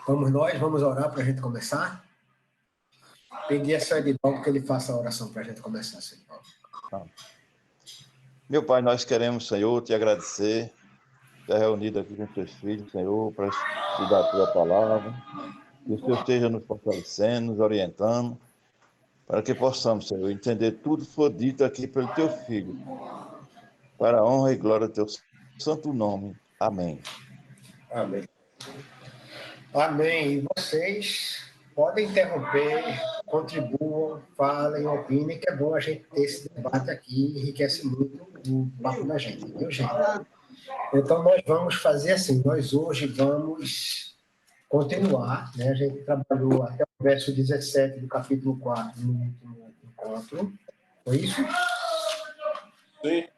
Vamos nós, vamos orar para a gente começar? Pedir a Senhor Edivaldo que ele faça a oração para a gente começar, Senhor. Meu Pai, nós queremos, Senhor, te agradecer, estar reunido aqui com teus filhos, Senhor, para estudar a tua palavra, que o Senhor esteja nos fortalecendo, nos orientando, para que possamos, Senhor, entender tudo que for dito aqui pelo teu Filho, para a honra e glória do teu santo nome. Amém. Amém. Amém. E vocês podem interromper, contribuam, falem, opinem, que é bom a gente ter esse debate aqui, enriquece muito o papo da gente, viu, gente? Então, nós vamos fazer assim, nós hoje vamos continuar, né? A gente trabalhou até o verso 17 do capítulo 4 no último encontro, foi isso? Sim.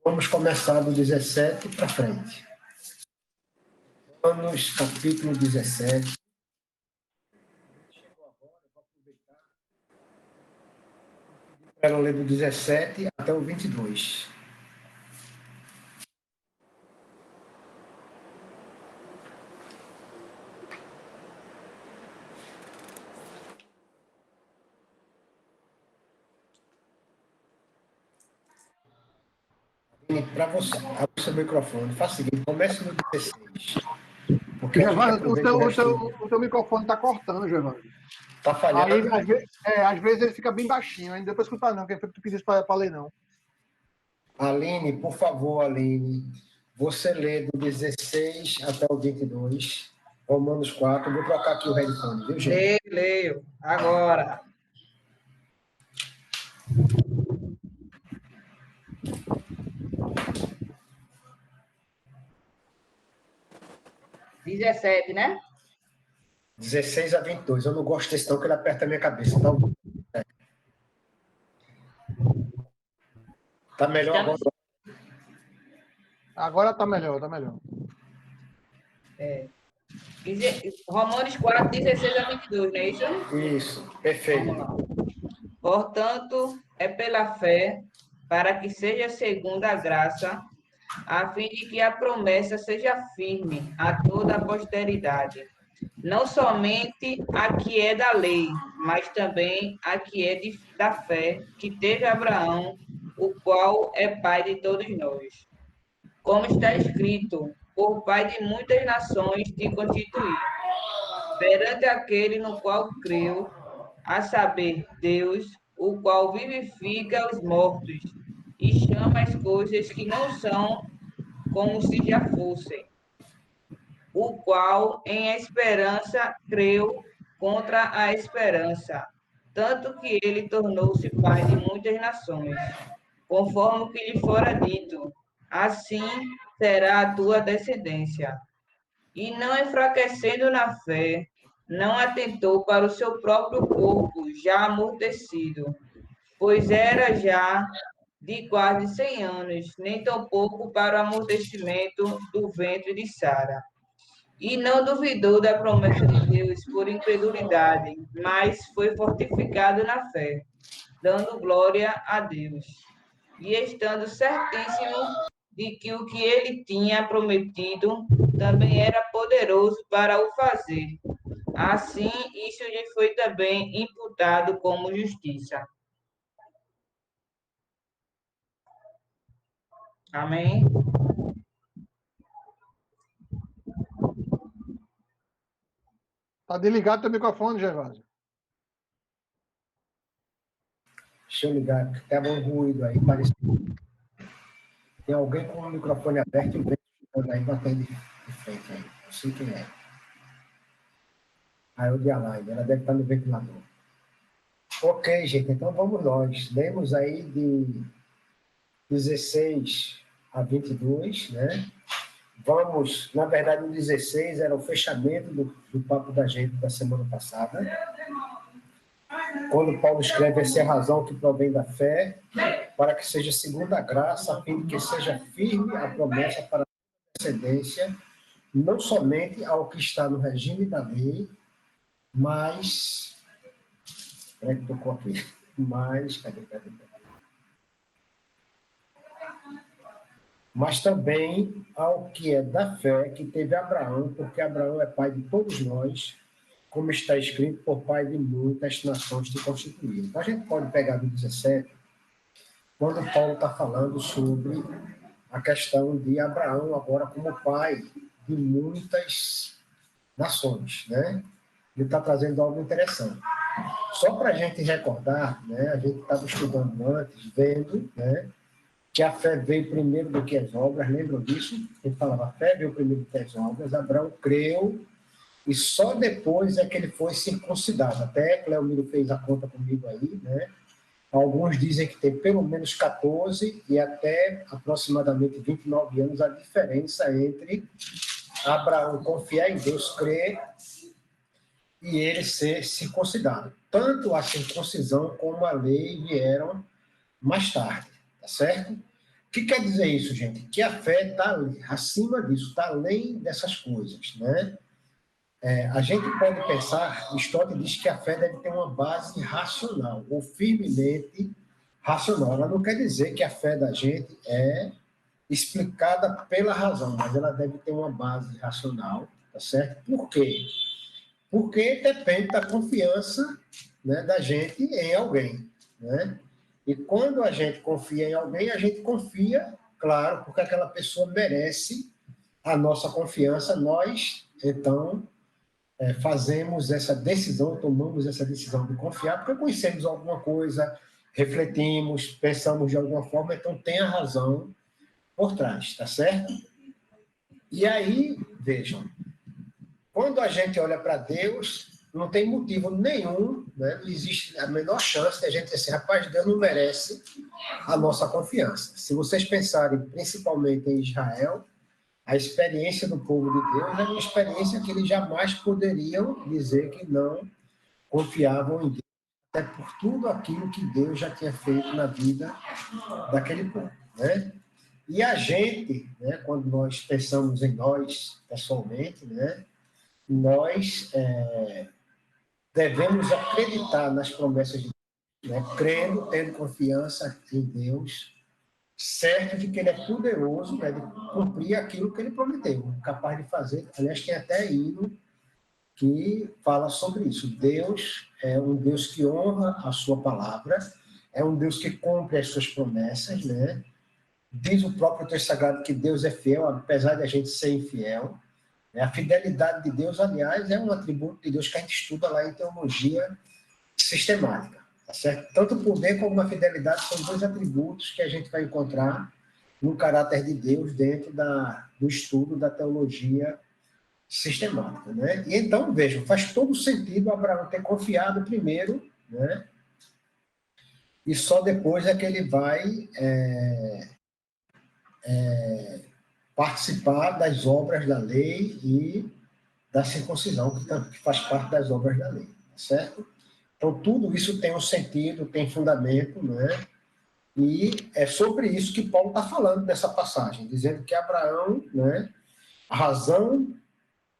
Vamos começar do 17 para frente. Romanos, capítulo 17. Chegou agora, eu vou aproveitar para ler do 17 até o 22. Para você, abre o seu microfone. Faça o seguinte, comece no 16. Porque Giovanni, o teu microfone está cortando, Giovanni. Está falhando. Aí, às vezes ele fica bem baixinho, ainda depois escutar não, que tu pediu para ler, não. Aline, por favor, Aline, você lê do 16 até o 22, Romanos 4. Eu vou trocar aqui o headphone, viu, gente? Leio. Agora. (17), né? 16 a 22. Eu não gosto desse não, que ele aperta a minha cabeça. Tá melhor agora? Agora tá melhor, tá melhor. Romanos 4, 16 a 22, não é isso? Isso, perfeito. Portanto, é pela fé, para que seja segundo a graça, a fim de que a promessa seja firme a toda a posteridade, não somente a que é da lei, mas também a que é da fé, que teve Abraão, o qual é pai de todos nós. Como está escrito, por pai de muitas nações te constituí, perante aquele no qual creu, a saber, Deus, o qual vivifica os mortos e chama as coisas que não são como se já fossem, o qual em esperança creu contra a esperança, tanto que ele tornou-se pai de muitas nações, conforme o que lhe fora dito, assim será a tua descendência. E não enfraquecendo na fé, não atentou para o seu próprio corpo já amortecido, pois era já de quase 100 anos, nem tampouco para o amortecimento do ventre de Sara. E não duvidou da promessa de Deus por incredulidade, mas foi fortificado na fé, dando glória a Deus. E estando certíssimo de que o que ele tinha prometido também era poderoso para o fazer. Assim, isso lhe foi também imputado como justiça. Amém? Tá desligado teu microfone, Gervásio. Deixa eu ligar, porque estava um ruído aí, parece. Tem alguém com o microfone aberto e o vento aí batendo de frente aí. Não sei quem é. Aí eu de Alain, ela deve estar no ventilador. Ok, gente, então vamos nós. Lemos aí de 16 a 22, né? Vamos, na verdade, o 16 era o fechamento do papo da gente da semana passada. Quando Paulo escreve essa é a razão que provém da fé, para que seja segundo a graça, a fim de que seja firme a promessa para a descendência, não somente ao que está no regime da lei, mas... Espera que tocou aqui. Mas... Cadê? mas também ao que é da fé que teve Abraão, porque Abraão é pai de todos nós, como está escrito, por pai de muitas nações te constituíram. Então, a gente pode pegar do 17, quando Paulo está falando sobre a questão de Abraão agora como pai de muitas nações, né? Ele está trazendo algo interessante. Só para a gente recordar, né? A gente estava estudando antes, vendo, né? Que a fé veio primeiro do que as obras, lembram disso? Ele falava, a fé veio primeiro do que as obras, Abraão creu, e só depois é que ele foi circuncidado. Até Cleomiro fez a conta comigo aí, né? Alguns dizem que tem pelo menos 14 e até aproximadamente 29 anos a diferença entre Abraão confiar em Deus, crer, e ele ser circuncidado. Tanto a circuncisão como a lei vieram mais tarde, tá certo? O que quer dizer isso, gente? Que a fé está acima disso, está além dessas coisas, né? A gente pode pensar, Stott diz que a fé deve ter uma base racional, ou firmemente racional. Ela não quer dizer que a fé da gente é explicada pela razão, mas ela deve ter uma base racional, tá certo? Por quê? Porque depende da confiança, né, da gente em alguém, né? E quando a gente confia em alguém, a gente confia, claro, porque aquela pessoa merece a nossa confiança, nós, então, fazemos essa decisão, tomamos essa decisão de confiar, porque conhecemos alguma coisa, refletimos, pensamos de alguma forma, então tem a razão por trás, tá certo? E aí, vejam, quando a gente olha para Deus, não tem motivo nenhum, né? Não existe a menor chance de a gente dizer assim, rapaz, Deus não merece a nossa confiança. Se vocês pensarem principalmente em Israel, a experiência do povo de Deus é uma experiência que eles jamais poderiam dizer que não confiavam em Deus, até por tudo aquilo que Deus já tinha feito na vida daquele povo, né? E a gente, né, quando nós pensamos em nós, pessoalmente, né, nós devemos acreditar nas promessas de Deus, né, crendo, tendo confiança em Deus, certo de que Ele é poderoso, né, de cumprir aquilo que Ele prometeu, capaz de fazer. Aliás, tem até hino que fala sobre isso. Deus é um Deus que honra a sua palavra, é um Deus que cumpre as suas promessas, né? Diz o próprio texto sagrado que Deus é fiel, apesar de a gente ser infiel. A fidelidade de Deus, aliás, é um atributo de Deus que a gente estuda lá em teologia sistemática, tá certo? Tanto o poder como a fidelidade são dois atributos que a gente vai encontrar no caráter de Deus dentro do estudo da teologia sistemática, né? E então, vejam, faz todo sentido Abraão ter confiado primeiro, né? E só depois é que ele vai participar das obras da lei e da circuncisão, que faz parte das obras da lei, tá certo? Então, tudo isso tem um sentido, tem fundamento, né? E é sobre isso que Paulo está falando nessa passagem, dizendo que Abraão, né, a razão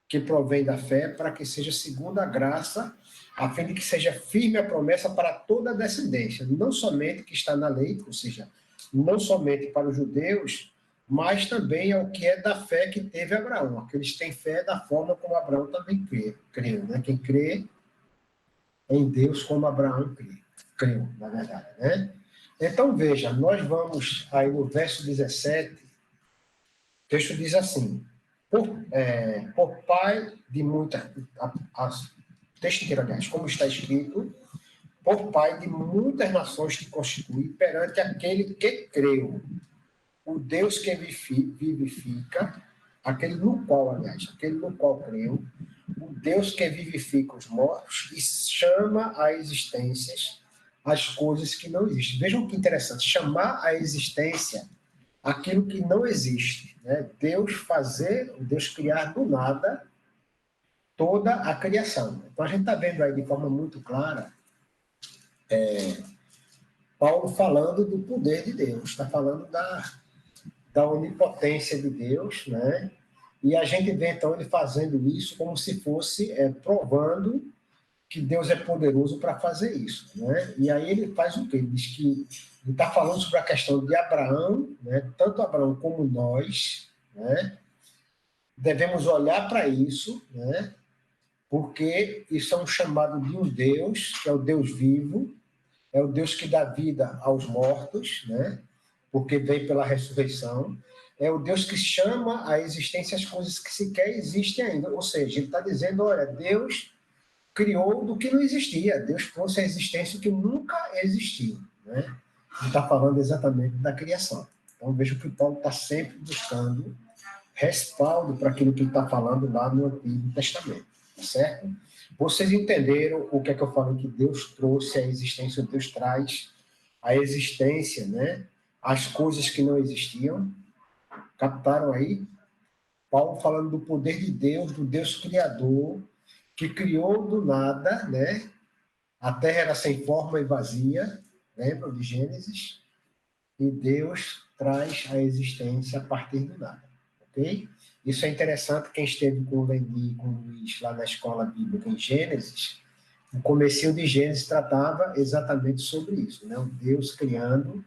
que provém da fé, para que seja segundo a graça, a fim de que seja firme a promessa para toda a descendência, não somente que está na lei, ou seja, não somente para os judeus, mas também ao que é da fé que teve Abraão. Aqueles que têm fé da forma como Abraão também creu, né? Quem crê em Deus como Abraão creu, na verdade, né? Então, veja, nós vamos aí no verso 17, o texto diz assim, por pai de muitas, o texto inteiro, aliás, como está escrito, por pai de muitas nações te constitui perante aquele que creu, o Deus que vivifica, aquele no qual creu, o Deus que vivifica os mortos e chama à existência as coisas que não existem. Vejam que interessante, chamar à existência aquilo que não existe, né? Deus criar do nada toda a criação. Então a gente está vendo aí de forma muito clara Paulo falando do poder de Deus, está falando da onipotência de Deus, né? E a gente vê então ele fazendo isso como se fosse provando que Deus é poderoso para fazer isso, né? E aí ele faz o quê? Ele diz que ele está falando sobre a questão de Abraão, né? Tanto Abraão como nós, né? Devemos olhar para isso, né? Porque isso é um chamado de um Deus, que é o Deus vivo, é o Deus que dá vida aos mortos, né? Porque vem pela ressurreição. É o Deus que chama à existência as coisas que sequer existem ainda. Ou seja, ele está dizendo, olha, Deus criou do que não existia. Deus trouxe à existência o que nunca existiu, né? Ele está falando exatamente da criação. Então, vejo que Paulo está sempre buscando respaldo para aquilo que ele está falando lá no Antigo Testamento, tá certo? Vocês entenderam o que é que eu falo que Deus trouxe à existência, Deus traz à existência, né? As coisas que não existiam. Captaram aí? Paulo falando do poder de Deus, do Deus Criador, que criou do nada, né? A terra era sem forma e vazia, lembra de Gênesis? E Deus traz a existência a partir do nada, ok? Isso é interessante, quem esteve com o Lendi e com o Luiz lá na escola bíblica em Gênesis, o comecinho de Gênesis tratava exatamente sobre isso, né? O Deus criando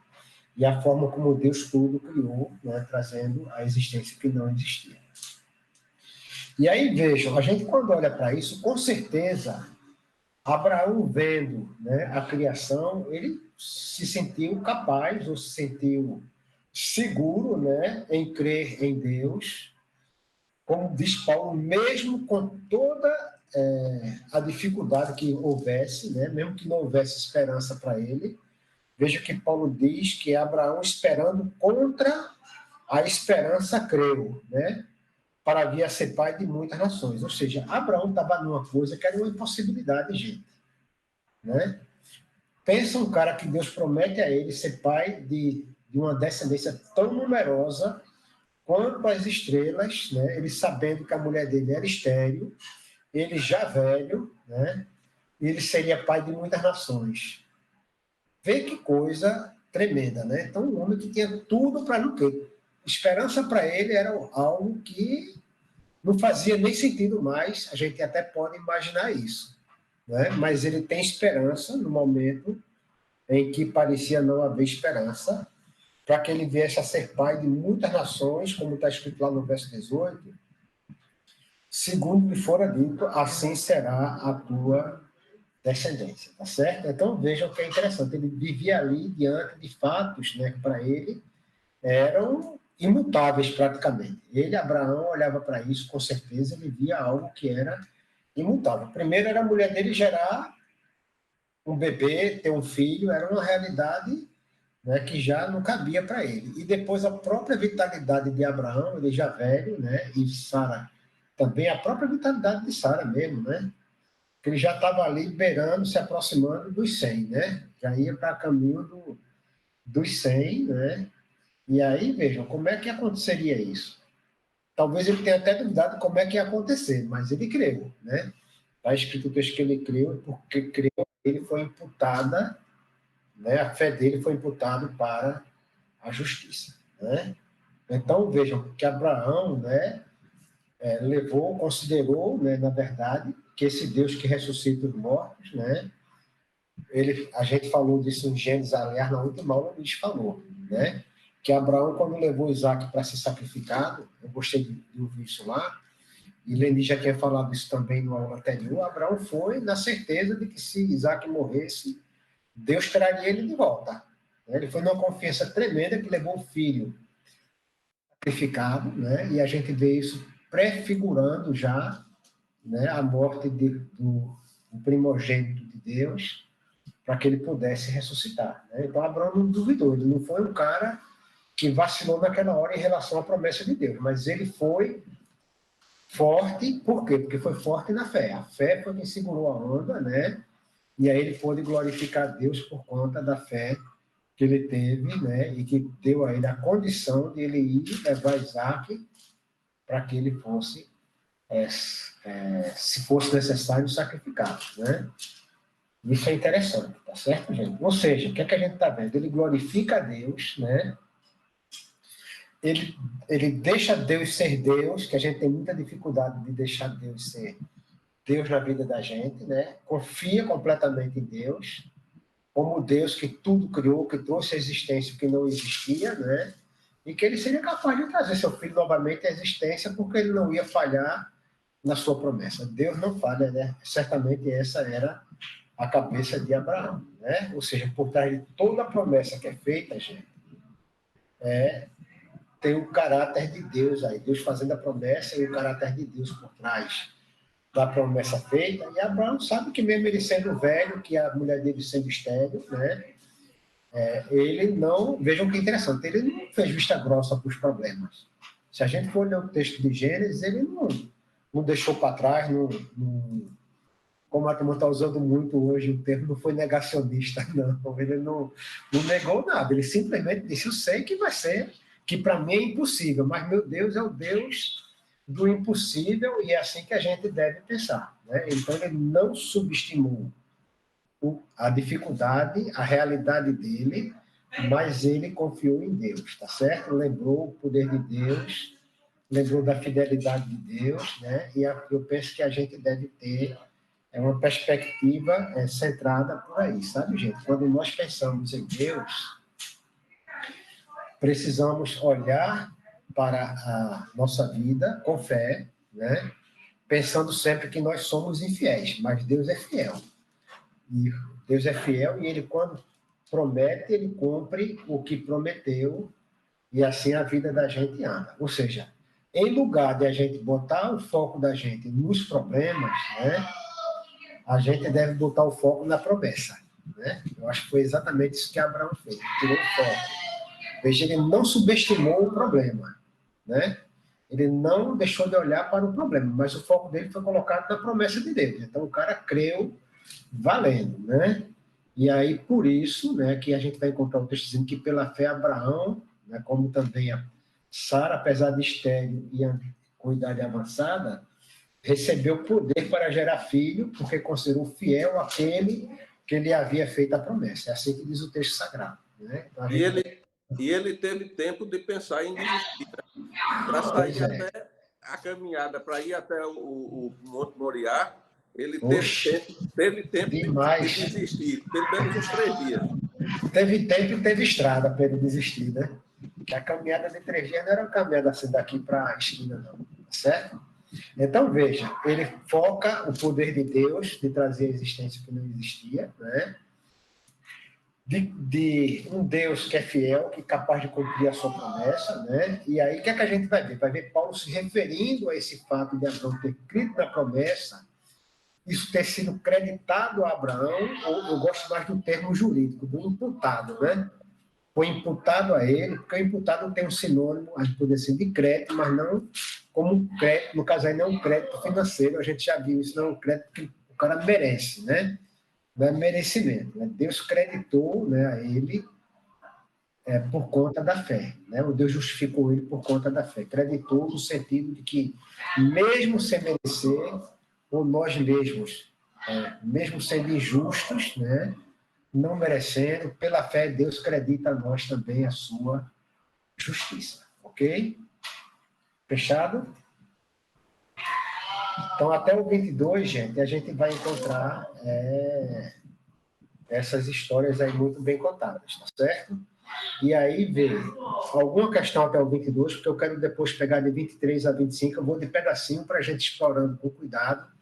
e a forma como Deus tudo criou, né? Trazendo a existência que não existia. E aí, vejam, a gente quando olha para isso, com certeza, Abraão vendo, né, a criação, ele se sentiu capaz, ou se sentiu seguro, né, em crer em Deus, como diz Paulo, mesmo com toda a dificuldade que houvesse, né, mesmo que não houvesse esperança para ele, veja que Paulo diz que Abraão, esperando contra a esperança, creu, né, para vir a ser pai de muitas nações. Ou seja, Abraão estava numa coisa que era uma impossibilidade, gente. Né? Pensa um cara que Deus promete a ele ser pai de uma descendência tão numerosa quanto as estrelas, né? Ele sabendo que a mulher dele era estéril, ele já velho, né? Ele seria pai de muitas nações. Vê que coisa tremenda, né? Então, um homem que tinha tudo para não ter. Esperança para ele era algo que não fazia nem sentido mais, a gente até pode imaginar isso, né? Mas ele tem esperança no momento em que parecia não haver esperança, para que ele viesse a ser pai de muitas nações, como está escrito lá no verso 18, segundo lhe fora dito, assim será a tua descendência, tá certo? Então vejam que é interessante, ele vivia ali diante de fatos, né, que para ele eram imutáveis praticamente. Ele, Abraão, olhava para isso, com certeza ele via algo que era imutável. Primeiro era a mulher dele gerar um bebê, ter um filho, era uma realidade, né, que já não cabia para ele. E depois a própria vitalidade de Abraão, ele já velho, né, e Sara também, a própria vitalidade de Sara mesmo, né, que ele já estava ali beirando, se aproximando dos 100, né, já ia para caminho dos 100, né, e aí, vejam, como é que aconteceria isso? Talvez ele tenha até duvidado como é que ia acontecer, mas ele creu, né? Está escrito que ele creu, porque creu, ele foi imputada, né? A fé dele foi imputada para a justiça, né? Então, vejam que Abraão, né, levou, considerou, né, na verdade, que esse Deus que ressuscita os mortos, né? A gente falou disso em Gênesis, aliás, na última aula, o Luiz falou, né? Que Abraão, quando levou Isaac para ser sacrificado, eu gostei de ouvir isso lá, e Leni já tinha falado isso também no aula anterior, Abraão foi na certeza de que se Isaac morresse, Deus traria ele de volta. Ele foi numa confiança tremenda que levou o filho sacrificado, né? E a gente vê isso prefigurando já, né, a morte do primogênito de Deus, para que ele pudesse ressuscitar. Né? Então, Abraão não duvidou, ele não foi um cara que vacilou naquela hora em relação à promessa de Deus, mas ele foi forte, por quê? Porque foi forte na fé. A fé foi quem segurou a onda, né? E aí ele pôde glorificar Deus por conta da fé que ele teve, né? E que deu a ele a condição de ele ir levar Isaac para que ele fosse, se fosse necessário, sacrificado, né? Isso é interessante, tá certo, gente? Ou seja, o que é que a gente está vendo? Ele glorifica a Deus, né? Ele deixa Deus ser Deus, que a gente tem muita dificuldade de deixar Deus ser Deus na vida da gente, né? Confia completamente em Deus, como Deus que tudo criou, que trouxe a existência que não existia, né? E que ele seria capaz de trazer seu filho novamente à existência, porque ele não ia falhar na sua promessa. Deus não falha, né? Certamente essa era a cabeça de Abraão, né? Ou seja, por trás de toda a promessa que é feita, gente, tem o caráter de Deus aí, Deus fazendo a promessa e o caráter de Deus por trás da promessa feita. E Abraão sabe que mesmo ele sendo velho, que a mulher dele sendo estéril, né? Ele não, vejam que interessante, ele não fez vista grossa para os problemas. Se a gente for ler o texto de Gênesis, ele não deixou para trás, como a turma está usando muito hoje o termo, não foi negacionista, não. Ele não negou nada, ele simplesmente disse: eu sei que vai ser, que para mim é impossível, mas meu Deus é o Deus do impossível, e é assim que a gente deve pensar, né? Então ele não subestimou a dificuldade, a realidade dele, mas ele confiou em Deus, tá certo? Lembrou o poder de Deus, lembrou da fidelidade de Deus, né? E eu penso que a gente deve ter uma perspectiva centrada por aí, sabe, gente? Quando nós pensamos em Deus, precisamos olhar para a nossa vida com fé, né? Pensando sempre que nós somos infiéis, mas Deus é fiel. E Deus é fiel e ele, quando promete, ele cumpre o que prometeu, e assim a vida da gente anda. Ou seja, em lugar de a gente botar o foco da gente nos problemas, né, a gente deve botar o foco na promessa, né? Eu acho que foi exatamente isso que Abraão fez, tirou o foco. Veja, ele não subestimou o problema, né? Ele não deixou de olhar para o problema, mas o foco dele foi colocado na promessa de Deus. Então o cara creu valendo, né? E aí, por isso, né, que a gente vai encontrar o texto dizendo que pela fé Abraão, né, como também a Sara, apesar de estéril e com idade avançada, recebeu poder para gerar filho, porque considerou fiel aquele que lhe havia feito a promessa. É assim que diz o texto sagrado, né? Então, E ele teve tempo de pensar em desistir, para sair até a caminhada, para ir até o Monte Moriá. Ele teve tempo demais. de desistir, pelo menos uns 3 dias. Teve tempo e teve estrada para ele desistir, né? Que a caminhada de 3 dias não era uma caminhada assim daqui para a esquina, não. Certo? Então, veja, ele foca o poder de Deus de trazer a existência que não existia, né? De um Deus que é fiel, que é capaz de cumprir a sua promessa, né? E aí, o que é que a gente vai ver? Vai ver Paulo se referindo a esse fato de Abraão ter crido na promessa, isso ter sido creditado a Abraão, ou eu gosto mais do termo jurídico, do imputado, né? Foi imputado a ele, porque o imputado tem um sinônimo, a gente poderia ser de crédito, mas não como um crédito, no caso aí não é um crédito financeiro, a gente já viu isso, não é um crédito que o cara merece, né? Não é merecimento, né? Deus creditou, né, a ele por conta da fé, né? O Deus justificou ele por conta da fé, creditou no sentido de que, mesmo sem merecer, ou nós mesmos, mesmo sendo injustos, né, não merecendo, pela fé Deus acredita a nós também a sua justiça, ok? Fechado? Então, até o 22, gente, a gente vai encontrar essas histórias aí muito bem contadas, tá certo? E aí, vê, alguma questão até o 22, porque eu quero depois pegar de 23 a 25, eu vou de pedacinho para a gente explorando com cuidado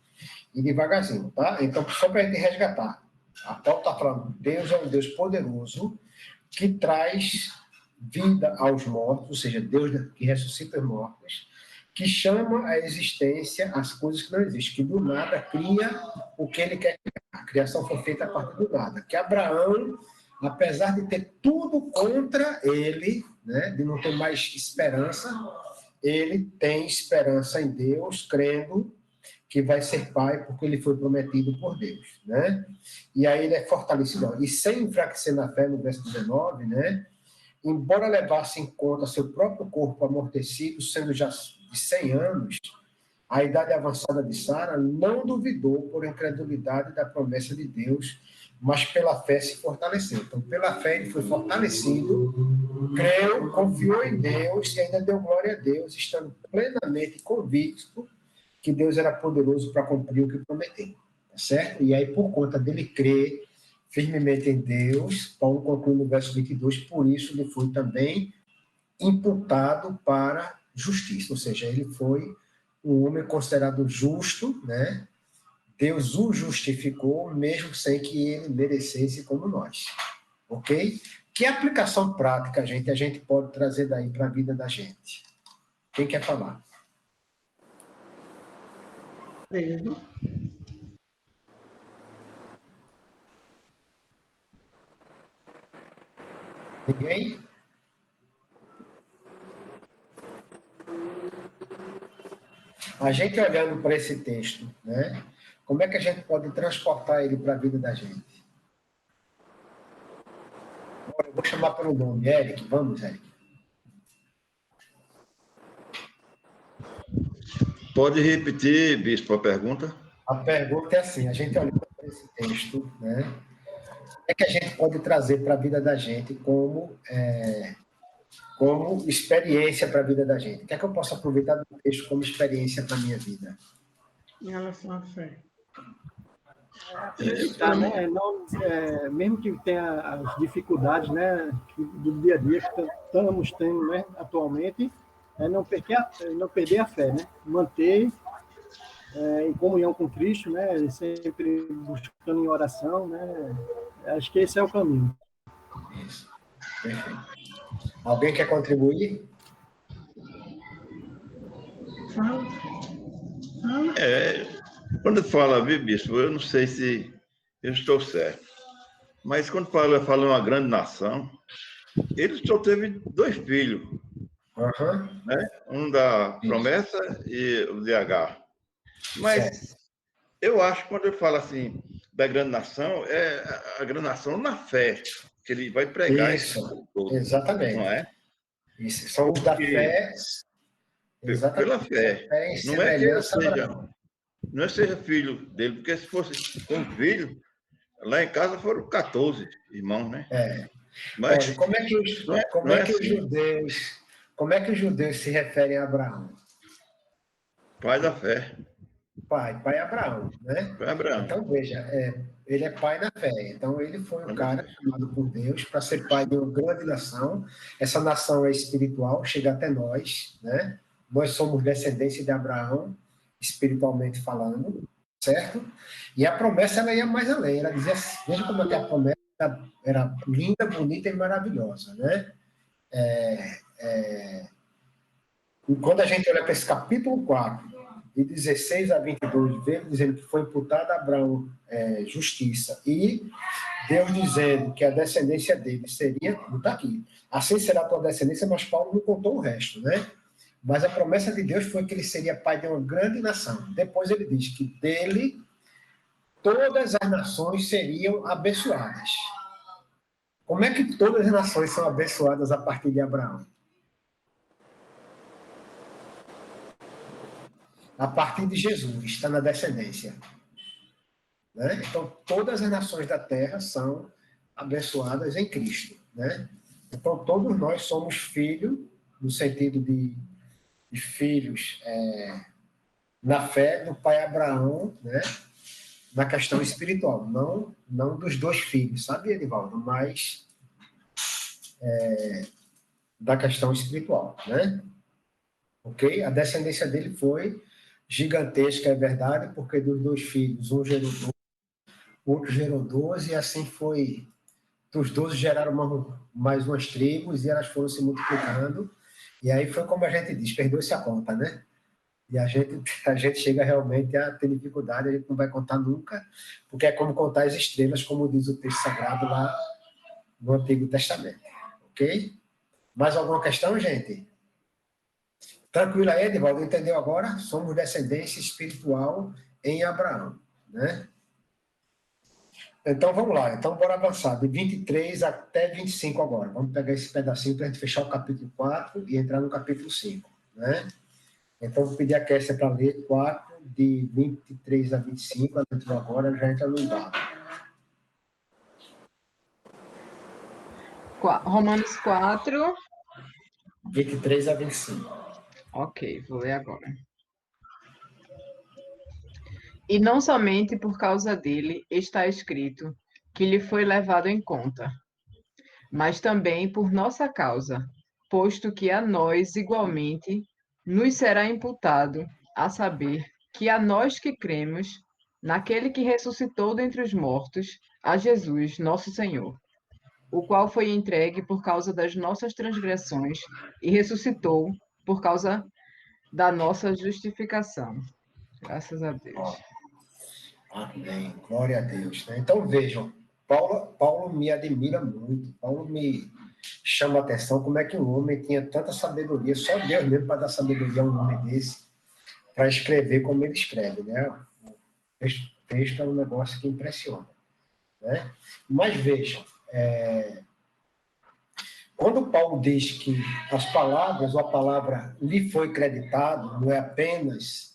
e devagarzinho, tá? Então, só para a gente resgatar. A Paulo está falando, Deus é um Deus poderoso que traz vida aos mortos, ou seja, Deus que ressuscita os mortos, que chama à existência as coisas que não existem, que do nada cria o que ele quer criar. A criação foi feita a partir do nada. Que Abraão, apesar de ter tudo contra ele, né, de não ter mais esperança, ele tem esperança em Deus, crendo que vai ser pai porque ele foi prometido por Deus, né? E aí ele é fortalecido. E sem enfraquecer na fé, no verso 19, né? Embora levasse em conta seu próprio corpo amortecido, sendo já de 100 anos, a idade avançada de Sara não duvidou por incredulidade da promessa de Deus, mas pela fé se fortaleceu. Então, pela fé ele foi fortalecido, creu, confiou em Deus e ainda deu glória a Deus, estando plenamente convicto que Deus era poderoso para cumprir o que prometeu, tá certo? E aí, por conta dele crer firmemente em Deus, Paulo conclui no verso 22, por isso ele foi também imputado para justiça, ou seja, ele foi um homem considerado justo, né? Deus o justificou, mesmo sem que ele merecesse como nós, ok? Que aplicação prática, a gente pode trazer daí para a vida da gente? Quem quer falar? Ninguém? A gente olhando para esse texto, né? Como é que a gente pode transportar ele para a vida da gente? Agora, eu vou chamar pelo nome, Eric. Vamos, Eric. Pode repetir, bispo, a pergunta? A pergunta é assim, a gente olhando para esse texto, né? O que é que a gente pode trazer para a vida da gente como experiência para a vida da gente? O que é que eu posso aproveitar do texto como experiência para a minha vida? Em relação à fé. Acreditar, né? Não, mesmo que tenha as dificuldades, né, do dia a dia que estamos tendo, né, atualmente, não perder a fé, né? Manter em comunhão com Cristo, né? Sempre buscando em oração, né? Acho que esse é o caminho. Isso. Perfeito. Alguém quer contribuir? Quando fala, viu, bispo, eu não sei se eu estou certo, mas quando fala uma grande nação, ele só teve 2 filhos, né? Um da promessa e o de Agar. Mas eu acho que quando ele fala assim da grande nação, é a grande nação na fé, que ele vai pregar isso todo, exatamente. Não é? Isso, são os da fé. Exatamente. Pela fé. Não é que ele seja filho dele, porque se fosse como filho, lá em casa foram 14 irmãos, né? Mas olha, como é que os judeus se referem a Abraão? Pai da fé. Pai Abraão, né? Pai Abraão. Então, veja, ele é pai da fé. Então, ele foi um cara chamado por Deus para ser pai de uma grande nação. Essa nação é espiritual, chega até nós, né? Nós somos descendência de Abraão, espiritualmente falando, certo? E a promessa, ela ia mais além. Ela dizia assim, veja como é que a promessa era linda, bonita e maravilhosa, né? E quando a gente olha para esse capítulo 4, de 16 a 22, vê dizendo que foi imputada a Abraão justiça, e Deus dizendo que a descendência dele seria, não está aqui, assim será a tua descendência, mas Paulo não contou o resto, né? Mas a promessa de Deus foi que ele seria pai de uma grande nação. Depois ele diz que dele todas as nações seriam abençoadas. Como é que todas as nações são abençoadas a partir de Abraão? A partir de Jesus, está na descendência. Né? Então, todas as nações da terra são abençoadas em Cristo. Né? Então, todos nós somos filhos, no sentido de filhos na fé do pai Abraão, né? Na questão espiritual, não dos 2 filhos, sabe, Edivaldo? Mas da questão espiritual, né? Ok? A descendência dele foi gigantesca, é verdade, porque dos 2 filhos, um gerou 12, o outro gerou 12, e assim foi. Dos 12 geraram mais umas tribos, e elas foram se multiplicando, e aí foi como a gente diz, perdeu-se a conta, né? E a gente chega realmente a ter dificuldade, a gente não vai contar nunca, porque é como contar as estrelas, como diz o texto sagrado lá no Antigo Testamento. Ok? Mais alguma questão, gente? Tranquilo aí, Edivaldo, entendeu agora? Somos descendência espiritual em Abraão, né? Então, vamos lá. Então, bora avançar. De 23 até 25 agora. Vamos pegar esse pedacinho para a gente fechar o capítulo 4 e entrar no capítulo 5, né? Então, vou pedir a Kécia para ler 4, de 23 a 25. Ela entrou agora, já entra no embalo. Romanos 4. 23 a 25. Ok, vou ler agora. E não somente por causa dele está escrito que lhe foi levado em conta, mas também por nossa causa, posto que a nós igualmente nos será imputado, a saber, que a nós que cremos naquele que ressuscitou dentre os mortos, a Jesus, nosso Senhor, o qual foi entregue por causa das nossas transgressões e ressuscitou por causa da nossa justificação. Graças a Deus. Ó, amém. Glória a Deus. Né? Então vejam, Paulo me admira muito. Paulo me chama a atenção como é que um homem tinha tanta sabedoria, só Deus mesmo para dar sabedoria a um homem desse, para escrever como ele escreve. Né? O texto é um negócio que impressiona. Né? Mas vejam, quando Paulo diz que as palavras, ou a palavra lhe foi creditado, não é apenas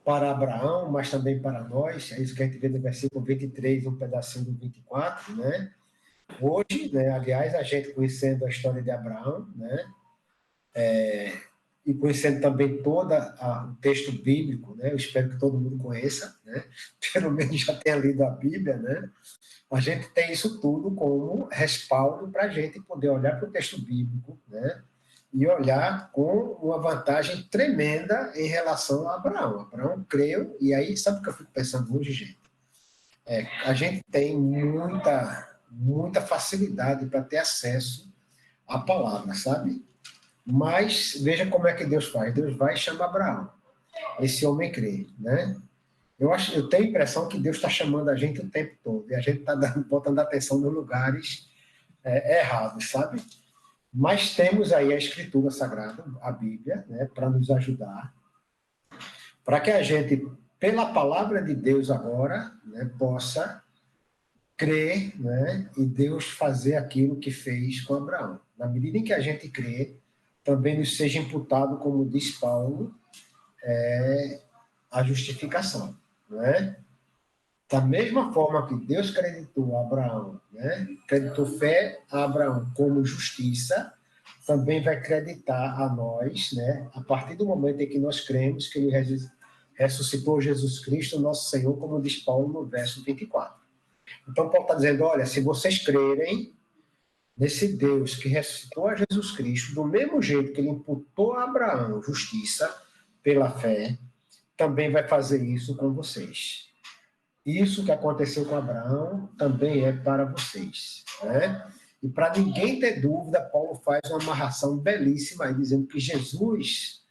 para Abraão, mas também para nós, é isso que a gente vê no versículo 23, um pedacinho do 24, né? Hoje, né, aliás, a gente conhecendo a história de Abraão, né, e conhecendo também todo o texto bíblico, né, eu espero que todo mundo conheça, né, pelo menos já tenha lido a Bíblia, né, a gente tem isso tudo como respaldo para a gente poder olhar para o texto bíblico, né, e olhar com uma vantagem tremenda em relação a Abraão. Abraão creu, e aí, sabe o que eu fico pensando hoje, gente? A gente tem muita facilidade para ter acesso à palavra, sabe? Mas veja como é que Deus faz. Deus vai e chama Abraão. Esse homem crê, né? Eu tenho a impressão que Deus está chamando a gente o tempo todo, e a gente está botando atenção nos lugares errados, sabe? Mas temos aí a Escritura Sagrada, a Bíblia, né, para nos ajudar, para que a gente, pela palavra de Deus agora, né, possa crer, né, e Deus fazer aquilo que fez com Abraão. Na medida em que a gente crê, também nos seja imputado, como diz Paulo, a justificação, né? Da mesma forma que Deus creditou a Abraão, né, creditou fé a Abraão como justiça, também vai creditar a nós, né, a partir do momento em que nós cremos que ele ressuscitou Jesus Cristo, nosso Senhor, como diz Paulo no verso 24. Então, Paulo está dizendo, olha, se vocês crerem nesse Deus que ressuscitou a Jesus Cristo, do mesmo jeito que ele imputou a Abraão justiça pela fé, também vai fazer isso com vocês. Isso que aconteceu com Abraão também é para vocês, né? E para ninguém ter dúvida, Paulo faz uma amarração belíssima aí, dizendo que Jesus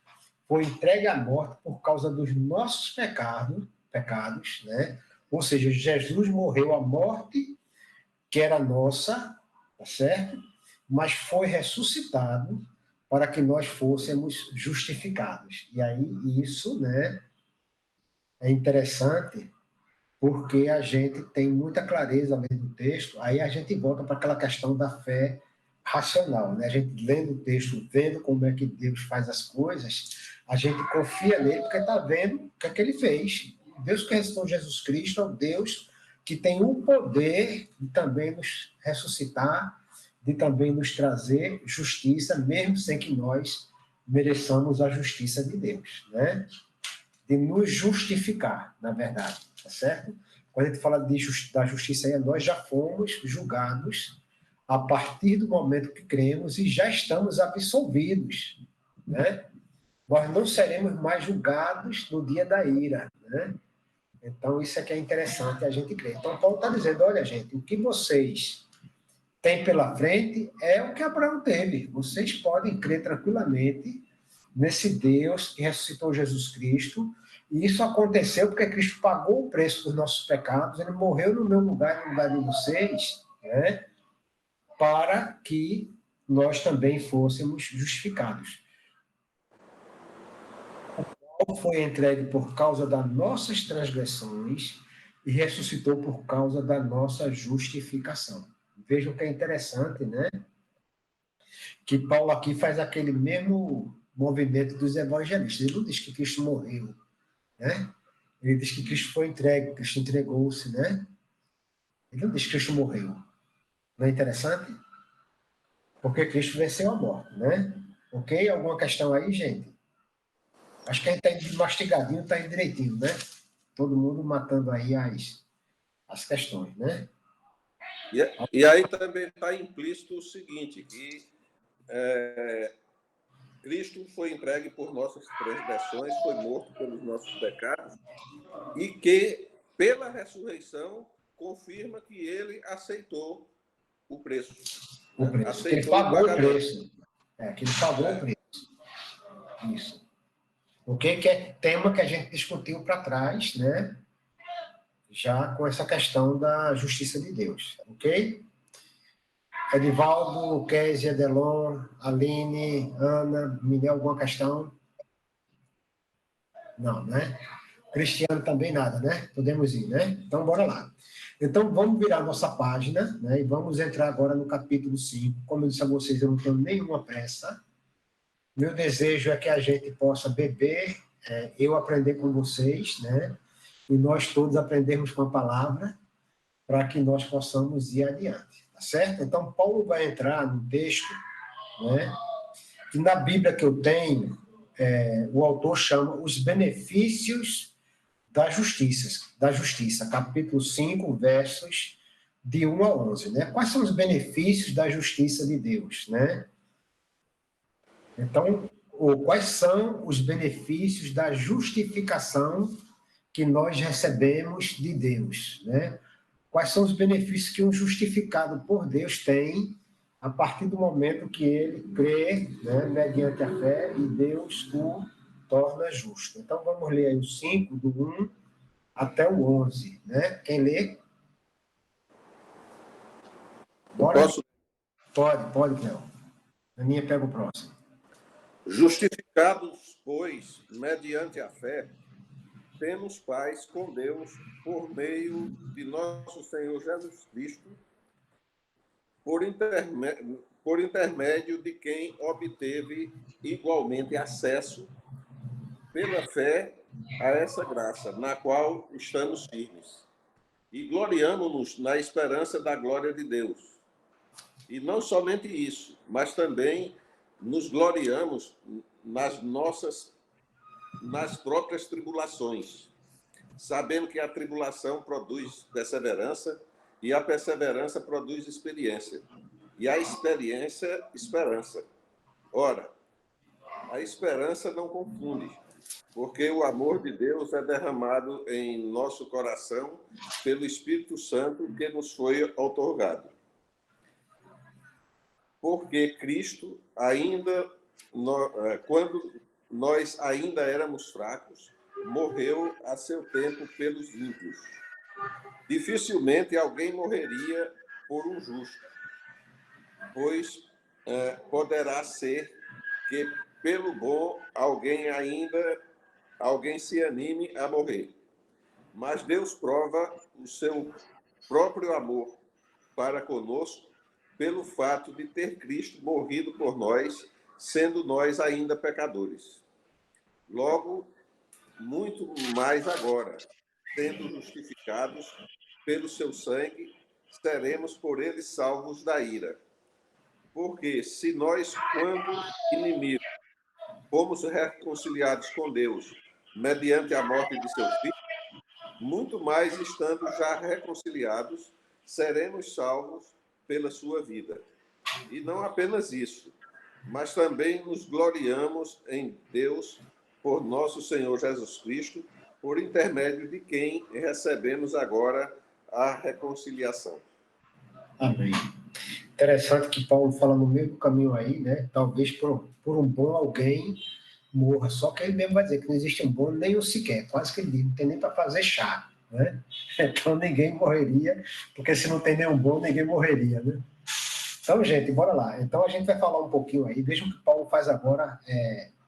foi entregue à morte por causa dos nossos pecados, né? Ou seja, Jesus morreu a morte que era nossa, tá certo? Mas foi ressuscitado para que nós fôssemos justificados. E aí isso, né, é interessante, porque a gente tem muita clareza lendo o texto, aí a gente volta para aquela questão da fé racional, né? A gente lendo o texto, vendo como é que Deus faz as coisas, a gente confia nele porque está vendo o que é que ele fez. Deus que ressuscitou Jesus Cristo é o Deus que tem o poder de também nos ressuscitar, de também nos trazer justiça, mesmo sem que nós mereçamos a justiça de Deus, né? De nos justificar, na verdade, tá certo? Quando a gente fala da justiça aí, nós já fomos julgados a partir do momento que cremos e já estamos absolvidos, né? Nós não seremos mais julgados no dia da ira, né? Então, isso é que é interessante a gente crer. Então, Paulo está dizendo, olha, gente, o que vocês têm pela frente é o que Abraão teve. Vocês podem crer tranquilamente nesse Deus que ressuscitou Jesus Cristo, e isso aconteceu porque Cristo pagou o preço dos nossos pecados, ele morreu no meu lugar, no lugar de vocês, né, para que nós também fôssemos justificados. O foi entregue por causa das nossas transgressões e ressuscitou por causa da nossa justificação. Vejam que é interessante, né? Que Paulo aqui faz aquele mesmo movimento dos evangelistas. Ele não diz que Cristo morreu, né? Ele diz que Cristo foi entregue, Cristo entregou-se, né? Ele não diz que Cristo morreu. Não é interessante? Porque Cristo venceu a morte, né? Ok? Alguma questão aí, gente? Acho que a gente está indo mastigadinho, está indo direitinho, né? todo mundo matando aí as questões, né? E aí também está implícito o seguinte, que Cristo foi entregue por nossas transgressões, foi morto pelos nossos pecados, e que, pela ressurreição, confirma que ele aceitou o preço. O preço. Aceitou que ele pagou o pagamento. preço. Que ele pagou o preço. Isso. O que é tema que a gente discutiu para trás, né? Já com essa questão da justiça de Deus, ok? Edivaldo, Késia, Delon, Aline, Ana, Miguel, alguma questão? Não, né? Cristiano também nada, né? Podemos ir, né? Então, bora lá. Então, vamos virar nossa página, né? E vamos entrar agora no capítulo 5. Como eu disse a vocês, eu não tenho nenhuma pressa. Meu desejo é que a gente possa beber, eu aprender com vocês, né? E nós todos aprendermos com a palavra, para que nós possamos ir adiante, tá certo? Então, Paulo vai entrar no texto, né? Que na Bíblia que eu tenho, o autor chama os benefícios da justiça, capítulo 5, versos de 1 a 11, né? Quais são os benefícios da justiça de Deus, né? Então, quais são os benefícios da justificação que nós recebemos de Deus, né? Quais são os benefícios que um justificado por Deus tem a partir do momento que ele crê, né, mediante a fé, e Deus o torna justo. Então, vamos ler aí o 5, do 1 até o 11, né? Quem lê? Bora? Posso? Pode, Cléo. Aninha pega o próximo. Justificados, pois, mediante a fé, temos paz com Deus por meio de nosso Senhor Jesus Cristo, por intermédio de quem obteve igualmente acesso, pela fé, a essa graça, na qual estamos firmes. E gloriamo-nos na esperança da glória de Deus. E não somente isso, mas também nos gloriamos nas próprias tribulações, sabendo que a tribulação produz perseverança, e a perseverança produz experiência, e a experiência, esperança. Ora, a esperança não confunde, porque o amor de Deus é derramado em nosso coração pelo Espírito Santo que nos foi outorgado. Porque Cristo, quando nós ainda éramos fracos, morreu a seu tempo pelos ímpios. Dificilmente alguém morreria por um justo, pois poderá ser que pelo bom alguém se anime a morrer. Mas Deus prova o seu próprio amor para conosco pelo fato de ter Cristo morrido por nós, sendo nós ainda pecadores. Logo, muito mais agora, sendo justificados pelo seu sangue, seremos por ele salvos da ira. Porque se nós, quando inimigos, fomos reconciliados com Deus mediante a morte de seu filho, muito mais estando já reconciliados, seremos salvos pela sua vida. E não apenas isso, mas também nos gloriamos em Deus por nosso Senhor Jesus Cristo, por intermédio de quem recebemos agora a reconciliação. Amém. Interessante que Paulo fala no meio do caminho aí, né? Talvez por um bom alguém morra. Só que ele mesmo vai dizer que não existe um bom nem um sequer. Quase que ele diz, não tem nem para fazer chá, né? Então ninguém morreria, porque se não tem nenhum bom, ninguém morreria, né? Então, gente, bora lá. Então a gente vai falar um pouquinho aí. Vejam que Paulo faz agora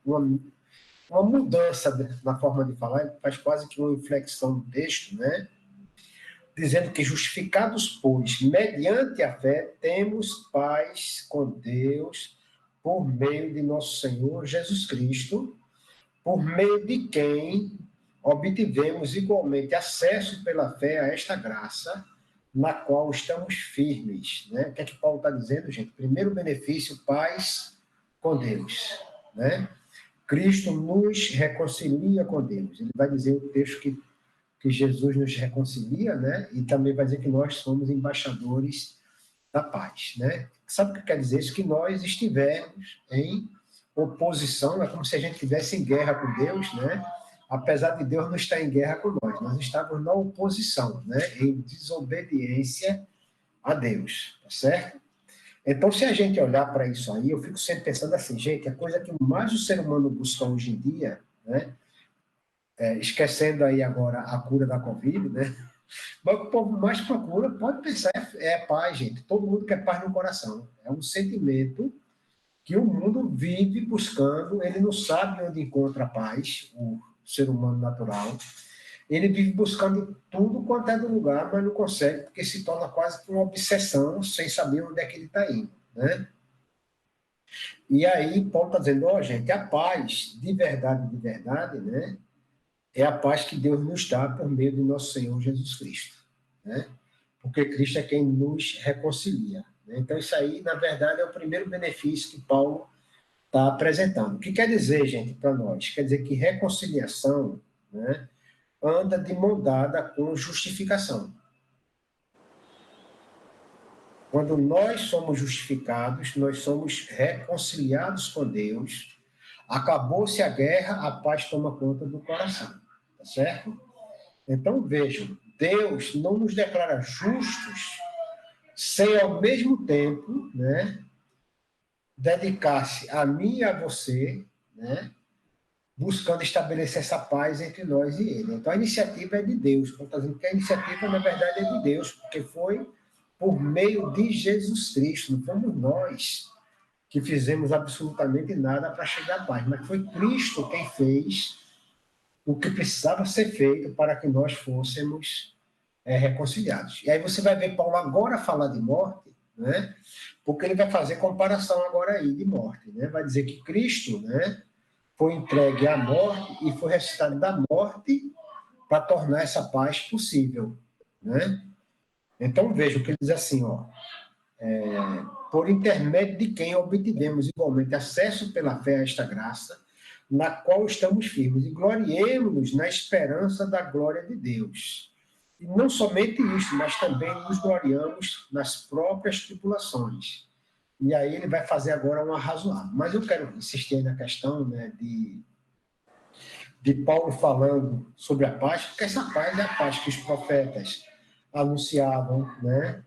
uma mudança na forma de falar. Ele faz quase que uma inflexão no texto, né? Dizendo que justificados, pois, mediante a fé, temos paz com Deus por meio de nosso Senhor Jesus Cristo, por meio de quem obtivemos igualmente acesso pela fé a esta graça, na qual estamos firmes. Né? O que é que Paulo está dizendo, gente? Primeiro benefício, paz com Deus. Né? Cristo nos reconcilia com Deus. Ele vai dizer o texto que que Jesus nos reconcilia, né? E também vai dizer que nós somos embaixadores da paz, né? Sabe o que quer dizer isso? Que nós estivermos em oposição, é como se a gente estivesse em guerra com Deus, né? Apesar de Deus não estar em guerra com nós estávamos na oposição, né? Em desobediência a Deus, tá certo? Então, se a gente olhar para isso aí, eu fico sempre pensando assim, gente, a coisa que mais o ser humano busca hoje em dia, né? Esquecendo aí agora a cura da Covid, né? Mas o que o povo mais procura, pode pensar, é paz, gente. Todo mundo quer paz no coração. É um sentimento que o mundo vive buscando, ele não sabe onde encontra a paz, o ser humano natural. Ele vive buscando em tudo quanto é do lugar, mas não consegue, porque se torna quase que uma obsessão, sem saber onde é que ele está indo, né? E aí, Paulo está dizendo, ó, gente, a paz, de verdade, né? É a paz que Deus nos dá por meio do nosso Senhor Jesus Cristo, né? Porque Cristo é quem nos reconcilia, né? Então, isso aí, na verdade, é o primeiro benefício que Paulo está apresentando. O que quer dizer, gente, para nós? Quer dizer que reconciliação, né, anda de mão dada com justificação. Quando nós somos justificados, nós somos reconciliados com Deus, acabou-se a guerra, a paz toma conta do coração, tá certo? Então, vejam, Deus não nos declara justos sem, ao mesmo tempo, né, dedicar-se a mim e a você, né, buscando estabelecer essa paz entre nós e ele. Então, a iniciativa é de Deus. Estou dizendo que a iniciativa, na verdade, é de Deus, porque foi por meio de Jesus Cristo. Não fomos nós que fizemos absolutamente nada para chegar à paz, mas foi Cristo quem fez o que precisava ser feito para que nós fôssemos reconciliados. E aí você vai ver Paulo agora falar de morte, né? Porque ele vai fazer comparação agora aí de morte, né? Vai dizer que Cristo, né, foi entregue à morte e foi ressuscitado da morte para tornar essa paz possível, né? Então veja o que ele diz assim, ó, por intermédio de quem obtivemos igualmente acesso pela fé a esta graça, na qual estamos firmes, e gloriemos-nos na esperança da glória de Deus. E não somente isso, mas também nos gloriamos nas próprias tribulações. E aí ele vai fazer agora um arrazoado. Mas eu quero insistir na questão, né, de Paulo falando sobre a paz, porque essa paz é a paz que os profetas anunciavam, né?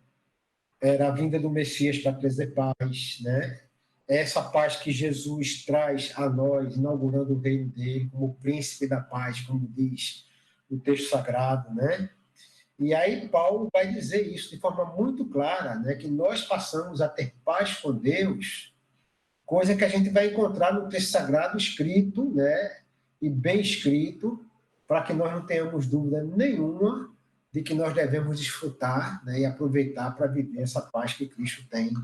Era a vinda do Messias para trazer paz, né? Essa paz que Jesus traz a nós, inaugurando o reino dele como príncipe da paz, como diz o texto sagrado, né? E aí Paulo vai dizer isso de forma muito clara, né? Que nós passamos a ter paz com Deus, coisa que a gente vai encontrar no texto sagrado escrito, né? E bem escrito, para que nós não tenhamos dúvida nenhuma de que nós devemos desfrutar, né, e aproveitar para viver essa paz que Cristo tem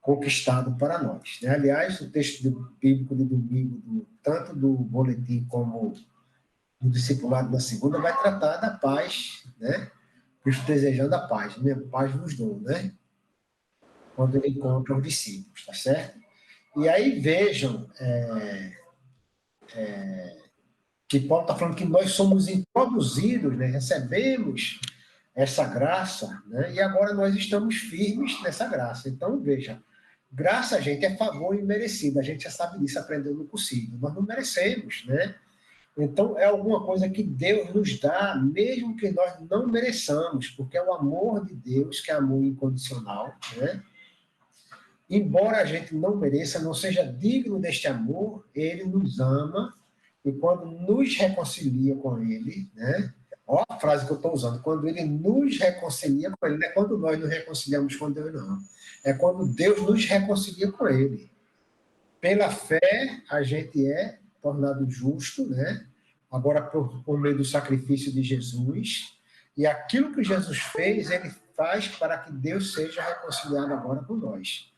conquistado para nós, né? Aliás, o texto bíblico de domingo, tanto do boletim como do discipulado da segunda, vai tratar da paz, né? Cristo desejando a paz, minha paz vos dou, né? Quando ele encontra os discípulos, tá certo? E aí vejam que Paulo está falando que nós somos introduzidos, né? Recebemos essa graça, né? E agora nós estamos firmes nessa graça. Então, veja, graça, gente, é favor imerecido. A gente já sabe disso, aprendeu no cursinho. Nós não merecemos, né? Então, é alguma coisa que Deus nos dá, mesmo que nós não mereçamos, porque é o amor de Deus, que é amor incondicional, né? Embora a gente não mereça, não seja digno deste amor, ele nos ama, e quando nos reconcilia com ele, né? Olha a frase que eu estou usando, quando ele nos reconcilia com ele, não é quando nós nos reconciliamos com Deus, não. É quando Deus nos reconcilia com ele. Pela fé, a gente é tornado justo, né? Agora por meio do sacrifício de Jesus, e aquilo que Jesus fez, ele faz para que Deus seja reconciliado agora com nós.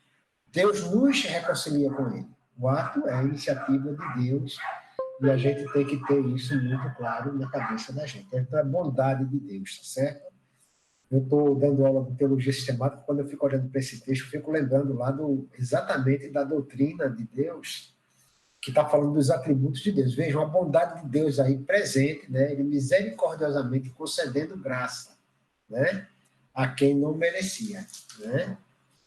Deus nos reconcilia com ele. O ato é a iniciativa de Deus, e a gente tem que ter isso muito claro na cabeça da gente. Então, é a bondade de Deus, tá certo? Eu estou dando aula de teologia sistemática, quando eu fico olhando para esse texto, eu fico lembrando lá exatamente da doutrina de Deus, que está falando dos atributos de Deus. Vejam a bondade de Deus aí presente, né? Ele misericordiosamente concedendo graça, né? A quem não merecia, né?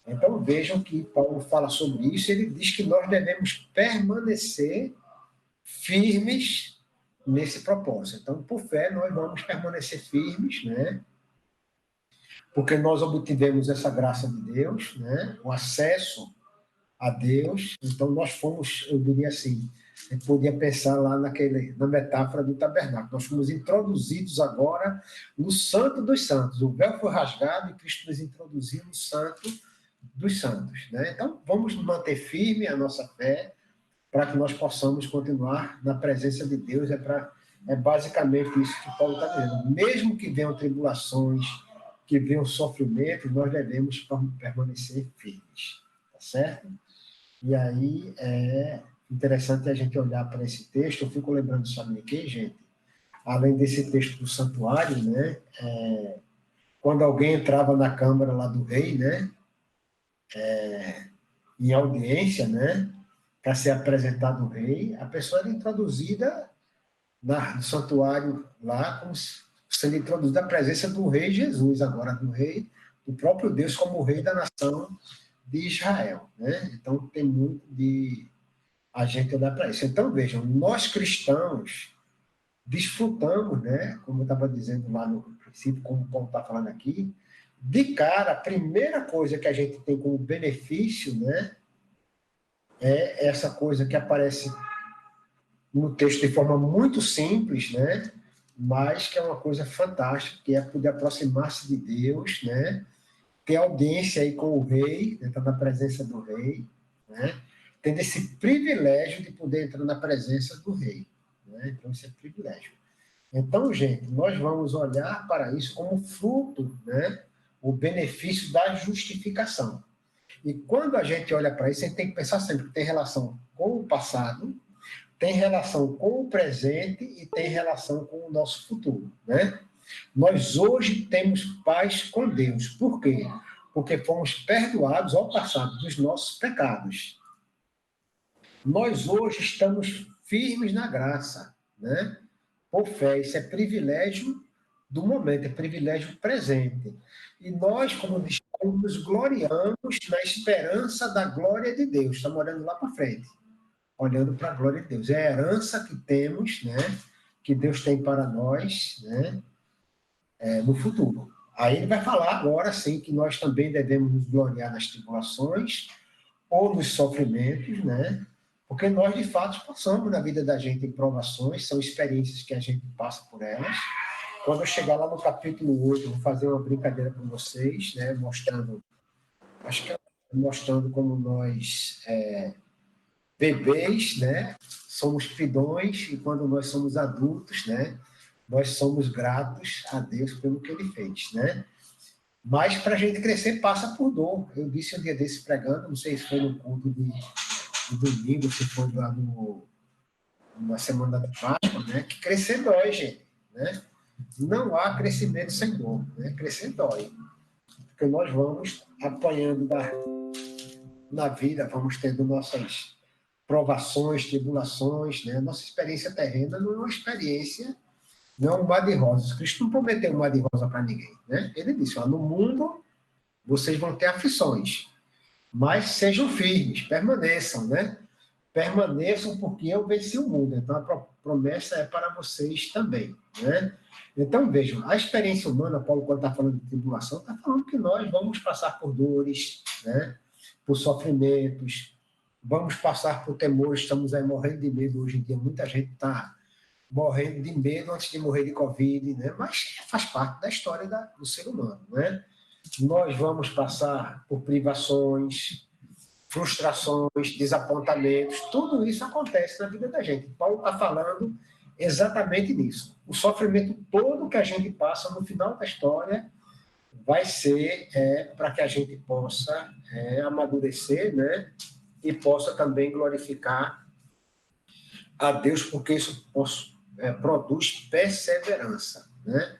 Então vejam que Paulo fala sobre isso, ele diz que nós devemos permanecer firmes nesse propósito. Então, por fé, nós vamos permanecer firmes, né? Porque nós obtivemos essa graça de Deus, né? O acesso a Deus. Então, nós fomos, eu diria assim, a gente podia pensar lá na metáfora do tabernáculo. Nós fomos introduzidos agora no Santo dos Santos. O véu foi rasgado e Cristo nos introduziu no Santo dos Santos, né? Então, vamos manter firme a nossa fé para que nós possamos continuar na presença de Deus. É basicamente isso que Paulo está dizendo. Mesmo que venham tribulações, que venham sofrimentos, nós devemos permanecer firmes, tá certo? E aí é interessante a gente olhar para esse texto. Eu fico lembrando, sabe de quê, gente? Além desse texto do santuário, né? Quando alguém entrava na câmara lá do rei, né? Em audiência, né? Para ser apresentado ao rei, a pessoa era introduzida no santuário lá, como sendo introduzida à presença do rei Jesus, agora do rei, do próprio Deus como rei da nação de Israel, né? Então tem muito de a gente olhar para isso. Então vejam, nós cristãos desfrutamos, né? Como eu estava dizendo lá no princípio, como o Paulo está falando aqui, de cara, a primeira coisa que a gente tem como benefício, né? É essa coisa que aparece no texto de forma muito simples, né? Mas que é uma coisa fantástica, que é poder aproximar-se de Deus, né? Ter audiência aí com o rei, entrar na presença do rei, né? Tendo esse privilégio de poder entrar na presença do rei, né? Então, esse é privilégio. Então, gente, nós vamos olhar para isso como fruto, né? O benefício da justificação. E quando a gente olha para isso, a gente tem que pensar sempre que tem relação com o passado, tem relação com o presente e tem relação com o nosso futuro, né? Nós hoje temos paz com Deus. Por quê? Porque fomos perdoados ao passado dos nossos pecados. Nós hoje estamos firmes na graça, né? Por fé. Isso é privilégio do momento, é privilégio presente. E nós, como diz, nos gloriamos na esperança da glória de Deus. Estamos olhando lá para frente, olhando para a glória de Deus. É a herança que temos, né? Que Deus tem para nós, né? No futuro. Aí ele vai falar agora, sim, que nós também devemos nos gloriar nas tribulações ou nos sofrimentos, né? Porque nós, de fato, passamos na vida da gente em provações, são experiências que a gente passa por elas. Quando eu chegar lá no capítulo 8, eu vou fazer uma brincadeira com vocês, né? Mostrando, acho que é mostrando como nós, bebês, né? Somos fidões, e quando nós somos adultos, né? Nós somos gratos a Deus pelo que Ele fez, né? Mas para a gente crescer passa por dor. Eu disse um dia desse pregando, não sei se foi no culto de domingo, se foi lá na semana da Páscoa, né? Que crescer dói, gente, né? Não há crescimento sem dor, né? Crescer dói, porque nós vamos apanhando na vida, vamos tendo nossas provações, tribulações, né? Nossa experiência terrena não é uma experiência, não é um mar de rosas. Cristo não prometeu um mar de rosa para ninguém, né? Ele disse, ó, no mundo vocês vão ter aflições, mas sejam firmes, permaneçam, né? Permaneçam porque eu venci o mundo. Então a promessa é para vocês também, né? Então vejam, a experiência humana, Paulo, quando está falando de tribulação, está falando que nós vamos passar por dores, né? Por sofrimentos, vamos passar por temores, estamos aí morrendo de medo hoje em dia, muita gente está morrendo de medo antes de morrer de Covid, né? Mas faz parte da história do ser humano, né? Nós vamos passar por privações, frustrações, desapontamentos, tudo isso acontece na vida da gente. Paulo está falando exatamente nisso. O sofrimento todo que a gente passa no final da história vai ser para que a gente possa amadurecer, né? E possa também glorificar a Deus, porque isso produz perseverança, né?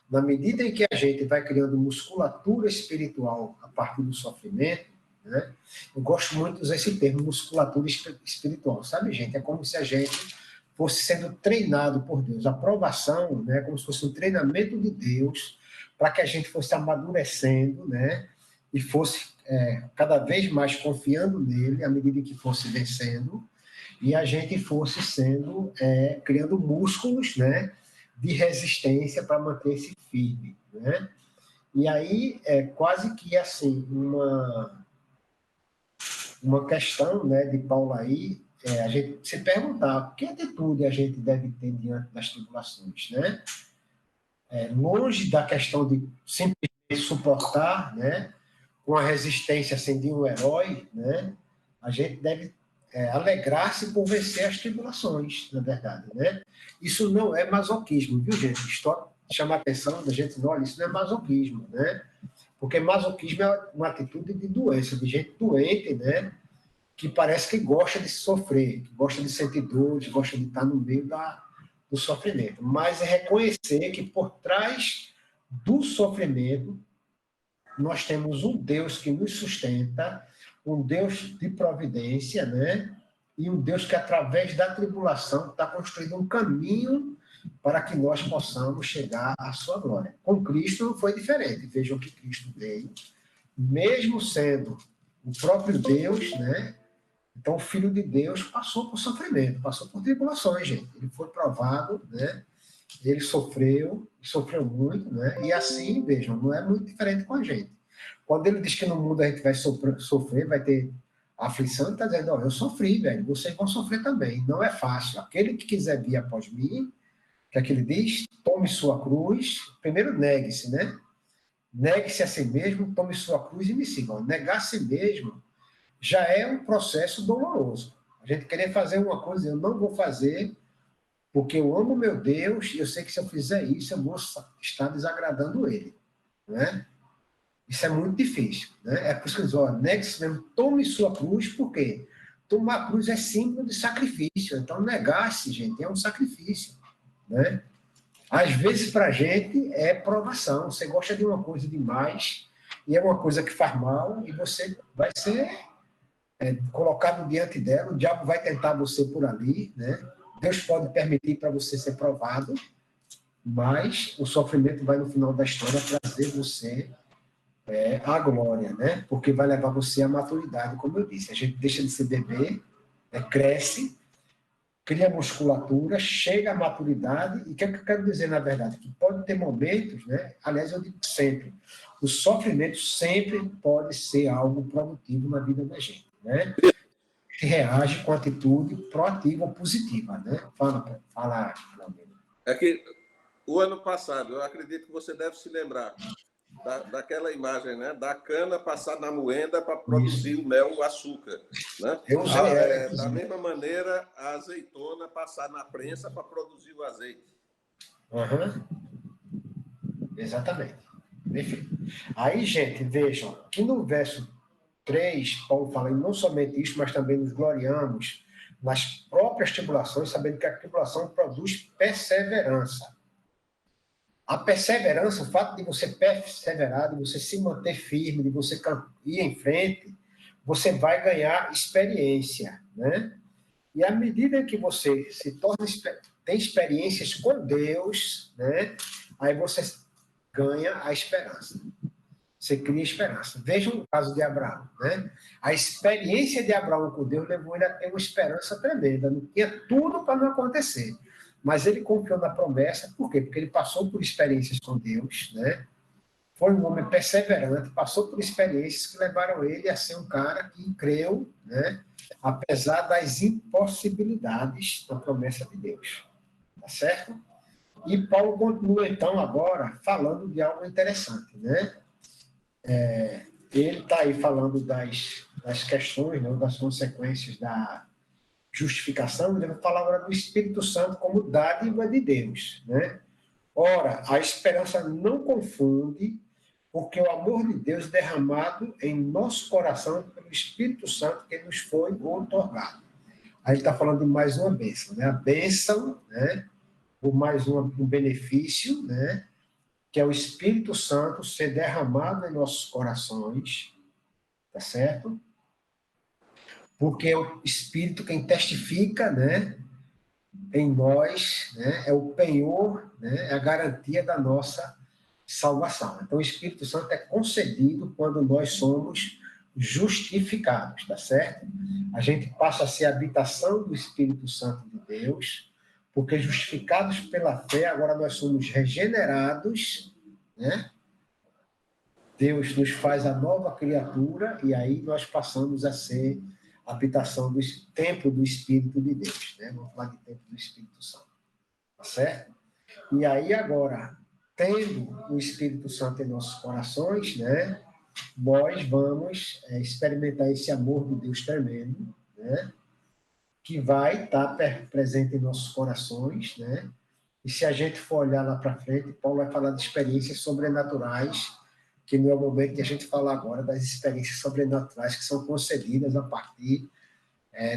Na medida em que a gente vai criando musculatura espiritual a partir do sofrimento, né? Eu gosto muito de usar esse termo, musculatura espiritual, sabe, gente? É como se a gente fosse sendo treinado por Deus. A provação, né, como se fosse um treinamento de Deus para que a gente fosse amadurecendo, né, e fosse cada vez mais confiando nele à medida que fosse vencendo, e a gente fosse sendo, criando músculos, né, de resistência para manter-se firme, né? E aí é quase que assim uma questão, né, de Paulo aí, a gente se perguntar que atitude a gente deve ter diante das tribulações, né? Longe da questão de simplesmente suportar, né, com a resistência assim, de um herói, né? A gente deve alegrar-se por vencer as tribulações, na verdade, né? Isso não é masoquismo, viu, gente? História chama a atenção da gente, não, olha, isso não é masoquismo, né? Porque masoquismo é uma atitude de doença, de gente doente, né? Que parece que gosta de sofrer, que gosta de sentir dor, que gosta de estar no meio do sofrimento. Mas é reconhecer que por trás do sofrimento nós temos um Deus que nos sustenta, um Deus de providência, né? E um Deus que, através da tribulação, está construindo um caminho para que nós possamos chegar à sua glória. Com Cristo não foi diferente. Vejam que Cristo veio, mesmo sendo o próprio Deus, né? Então, o Filho de Deus passou por sofrimento, passou por tribulações, gente. Ele foi provado, né? Ele sofreu muito, né? E assim, vejam, não é muito diferente com a gente. Quando ele diz que no mundo a gente vai sofrer, vai ter aflição, ele está dizendo, ó, eu sofri, velho, vocês vão sofrer também. Não é fácil. Aquele que quiser vir após mim, que é que ele diz, tome sua cruz, primeiro negue-se, né? Negue-se a si mesmo, tome sua cruz e me siga. Negar a si mesmo já é um processo doloroso. A gente querer fazer uma coisa, eu não vou fazer, porque eu amo meu Deus e eu sei que se eu fizer isso, eu vou estar desagradando ele, né? Isso é muito difícil, né? É por isso que eles dizem, negue-se mesmo, tome sua cruz, por quê? Tomar a cruz é símbolo de sacrifício, então negar-se, gente, é um sacrifício, né? Às vezes, para a gente, é provação. Você gosta de uma coisa demais e é uma coisa que faz mal e você vai ser colocado diante dela, o diabo vai tentar você por ali, né? Deus pode permitir para você ser provado, mas o sofrimento vai, no final da história, trazer você à glória, né? Porque vai levar você à maturidade, como eu disse. A gente deixa de ser bebê, cresce, cria musculatura, chega à maturidade, e o que eu quero dizer, na verdade? Que pode ter momentos, né? Aliás, eu digo sempre, o sofrimento sempre pode ser algo produtivo na vida da gente, né? Que reage com atitude proativa ou positiva, né? Fala, É que o ano passado, eu acredito que você deve se lembrar daquela imagem, né? Da cana passar na moenda para produzir o mel, o açúcar, né? Eu usei Da mesma maneira, a azeitona passar na prensa para produzir o azeite. Uhum. Exatamente. Perfeito. Aí, gente, vejam que no verso 3, Paulo fala, e não somente isso, mas também nos gloriamos nas próprias tribulações, sabendo que a tribulação produz perseverança. A perseverança, o fato de você perseverar, de você se manter firme, de você ir em frente, você vai ganhar experiência, né? E à medida que você se torna, tem experiências com Deus, né? Aí você ganha a esperança. Você cria esperança. Vejam o caso de Abraão, né? A experiência de Abraão com Deus levou ele a ter uma esperança tremenda. Não tinha tudo para não acontecer. Mas ele confiou na promessa, por quê? Porque ele passou por experiências com Deus, né? Foi um homem perseverante, passou por experiências que levaram ele a ser um cara que creu, né? Apesar das impossibilidades da promessa de Deus. Tá certo? E Paulo continua, então, agora, falando de algo interessante, né? Ele está aí falando das questões, né, das consequências da justificação, ele vai falar agora do Espírito Santo como dádiva de Deus, né? Ora, a esperança não confunde, porque o amor de Deus derramado em nosso coração pelo Espírito Santo que nos foi outorgado. Aí ele está falando de mais uma bênção, né? A bênção, né? Por mais um benefício, né? Que é o Espírito Santo ser derramado em nossos corações, tá certo? Porque é o Espírito quem testifica, né, em nós, né, é o penhor, né, é a garantia da nossa salvação. Então, o Espírito Santo é concedido quando nós somos justificados, tá certo? A gente passa a ser a habitação do Espírito Santo de Deus, porque justificados pela fé, agora nós somos regenerados, né? Deus nos faz a nova criatura e aí nós passamos a ser habitação do templo do Espírito de Deus, né? Vamos falar de templo do Espírito Santo, tá certo? E aí agora, tendo o Espírito Santo em nossos corações, né? Nós vamos experimentar esse amor de Deus tremendo, né? Que vai estar presente em nossos corações, né? E se a gente for olhar lá para frente, Paulo vai falar de experiências sobrenaturais, que não é o momento de a gente falar agora das experiências sobrenaturais que são concedidas a partir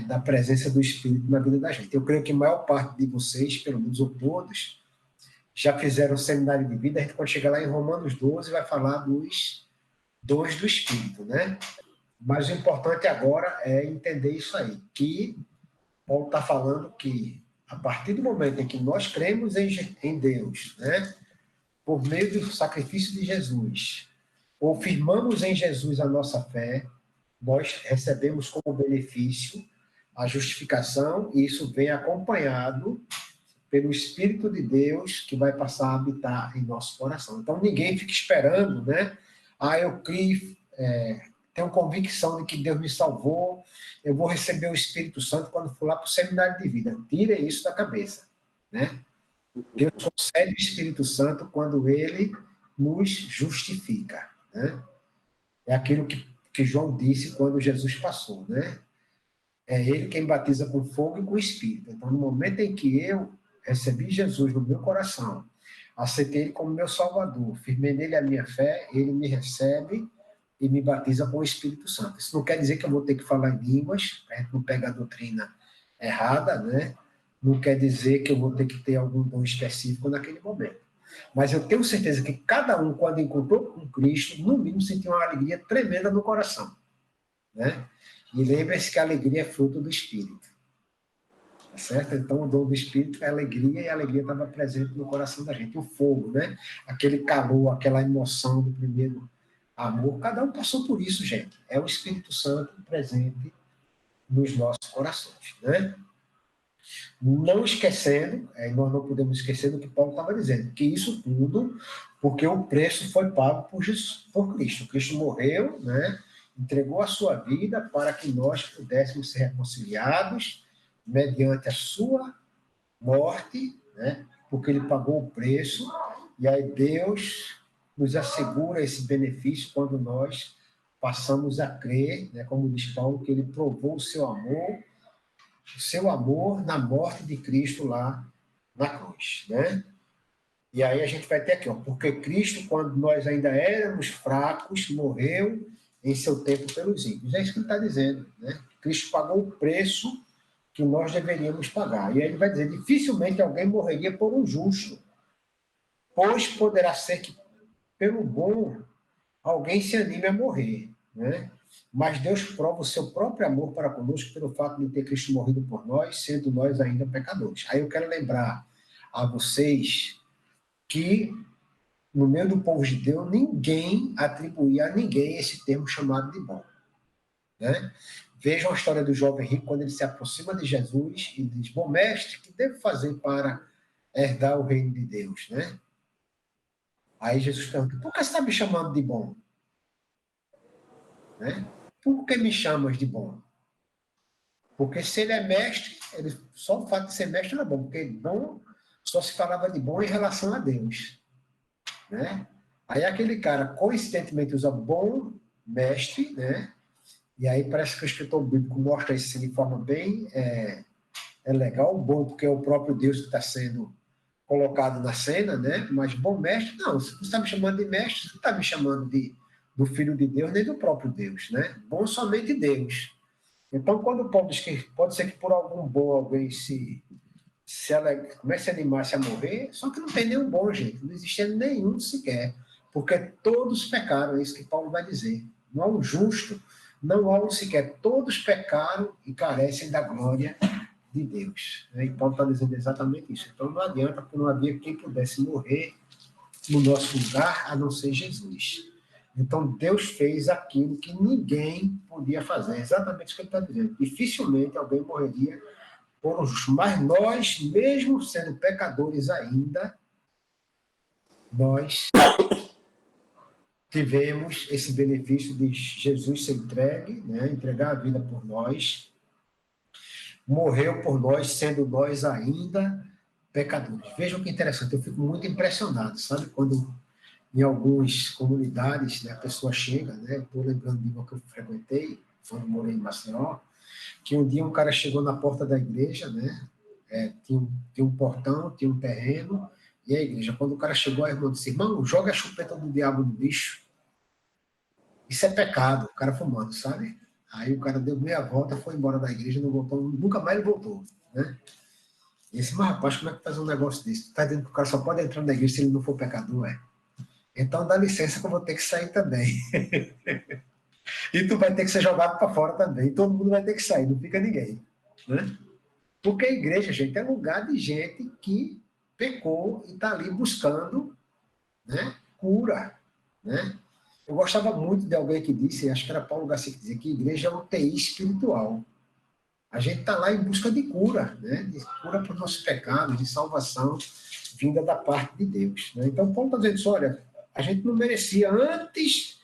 da presença do Espírito na vida da gente. Eu creio que a maior parte de vocês, pelo menos ou todos, já fizeram o seminário de vida. A gente, quando chegar lá em Romanos 12, vai falar dos dons do Espírito, né? Mas o importante agora é entender isso aí, que Paulo está falando que, a partir do momento em que nós cremos em Deus, né, por meio do sacrifício de Jesus, ou firmamos em Jesus a nossa fé, nós recebemos como benefício a justificação, e isso vem acompanhado pelo Espírito de Deus que vai passar a habitar em nosso coração. Então, ninguém fica esperando, né? Eu criei, tenho convicção de que Deus me salvou, eu vou receber o Espírito Santo quando for lá para o seminário de vida. Tira isso da cabeça, né? Deus concede o Espírito Santo quando ele nos justifica, né? É aquilo que João disse quando Jesus passou, né? É ele quem batiza com fogo e com Espírito. Então, no momento em que eu recebi Jesus no meu coração, aceitei ele como meu Salvador, firmei nele a minha fé, ele me recebe e me batiza com o Espírito Santo. Isso não quer dizer que eu vou ter que falar em línguas, para a gente não pegar a doutrina errada, né? Não quer dizer que eu vou ter que ter algum dom específico naquele momento. Mas eu tenho certeza que cada um, quando encontrou com Cristo, no mínimo sentiu uma alegria tremenda no coração, né? E lembre-se que a alegria é fruto do Espírito. Tá certo? Então, o dom do Espírito é alegria, e a alegria estava presente no coração da gente. O fogo, né? Aquele calor, aquela emoção do primeiro amor. Cada um passou por isso, gente. É o Espírito Santo presente nos nossos corações, né? Não esquecendo, nós não podemos esquecer do que Paulo estava dizendo, que isso tudo porque o preço foi pago por Jesus, por Cristo. Cristo morreu, né? Entregou a sua vida para que nós pudéssemos ser reconciliados mediante a sua morte, né? Porque ele pagou o preço, e aí Deus nos assegura esse benefício quando nós passamos a crer, né? Como diz Paulo, que ele provou o seu amor na morte de Cristo lá na cruz, né? E aí a gente vai ter aqui, porque Cristo, quando nós ainda éramos fracos, morreu em seu tempo pelos ímpios. É isso que ele está dizendo, né? Cristo pagou o preço que nós deveríamos pagar. E aí ele vai dizer, dificilmente alguém morreria por um justo, pois poderá ser que, pelo bom, alguém se anime a morrer, né? Mas Deus prova o seu próprio amor para conosco pelo fato de ter Cristo morrido por nós, sendo nós ainda pecadores. Aí eu quero lembrar a vocês que, no meio do povo de Deus, ninguém atribuía a ninguém esse termo chamado de bom, né? Vejam a história do jovem rico, quando ele se aproxima de Jesus e diz, bom mestre, o que devo fazer para herdar o reino de Deus, né? Aí Jesus pergunta, por que você está me chamando de bom? Né? Por que me chamas de bom? Porque se ele é mestre, só o fato de ser mestre não é bom, porque bom só se falava de bom em relação a Deus, né? Aí aquele cara, coincidentemente, usa bom mestre, né? E aí parece que o escritor bíblico mostra isso de forma bem legal, bom, porque é o próprio Deus que está sendo colocado na cena, né? Mas bom mestre, não, se você está me chamando de mestre, você não está me chamando do Filho de Deus, nem do próprio Deus, né? Bom somente Deus. Então, quando Paulo diz que pode ser que por algum bom alguém comece a animar-se a morrer, só que não tem nenhum bom, gente, não existe nenhum sequer, porque todos pecaram, é isso que Paulo vai dizer. Não há um justo, não há um sequer. Todos pecaram e carecem da glória de Deus. E Paulo está dizendo exatamente isso. Então não adianta, porque não havia quem pudesse morrer no nosso lugar, a não ser Jesus. Então Deus fez aquilo que ninguém podia fazer. Exatamente isso que ele está dizendo. Dificilmente alguém morreria por um justo. Mas nós, mesmo sendo pecadores ainda, nós tivemos esse benefício de Jesus ser entregue, né? Entregar a vida por nós, morreu por nós, sendo nós ainda pecadores. Vejam que interessante, eu fico muito impressionado, sabe? Quando em algumas comunidades, né, a pessoa chega, né? Estou lembrando de uma que eu frequentei, quando morei em Maceió, que um dia um cara chegou na porta da igreja, né? Tinha um portão, tinha um terreno, e a igreja. Quando o cara chegou, a irmã disse: irmão, joga a chupeta do diabo no bicho. Isso é pecado, o cara fumando, sabe? Aí o cara deu meia volta, foi embora da igreja, não voltou, nunca mais ele voltou, né? E esse, mas rapaz, como é que faz um negócio desse? Tu tá dizendo que o cara só pode entrar na igreja se ele não for pecador, é? Então dá licença que eu vou ter que sair também. E tu vai ter que ser jogado para fora também. Todo mundo vai ter que sair, não fica ninguém, né? Porque a igreja, gente, é lugar de gente que pecou e está ali buscando, né, cura, né? Eu gostava muito de alguém que disse, acho que era Paulo Garcia que dizia, que a igreja é uma UTI espiritual. A gente está lá em busca de cura, né? De cura para os nossos pecados, de salvação vinda da parte de Deus, né? Então, Paulo está dizendo isso, olha, a gente não merecia antes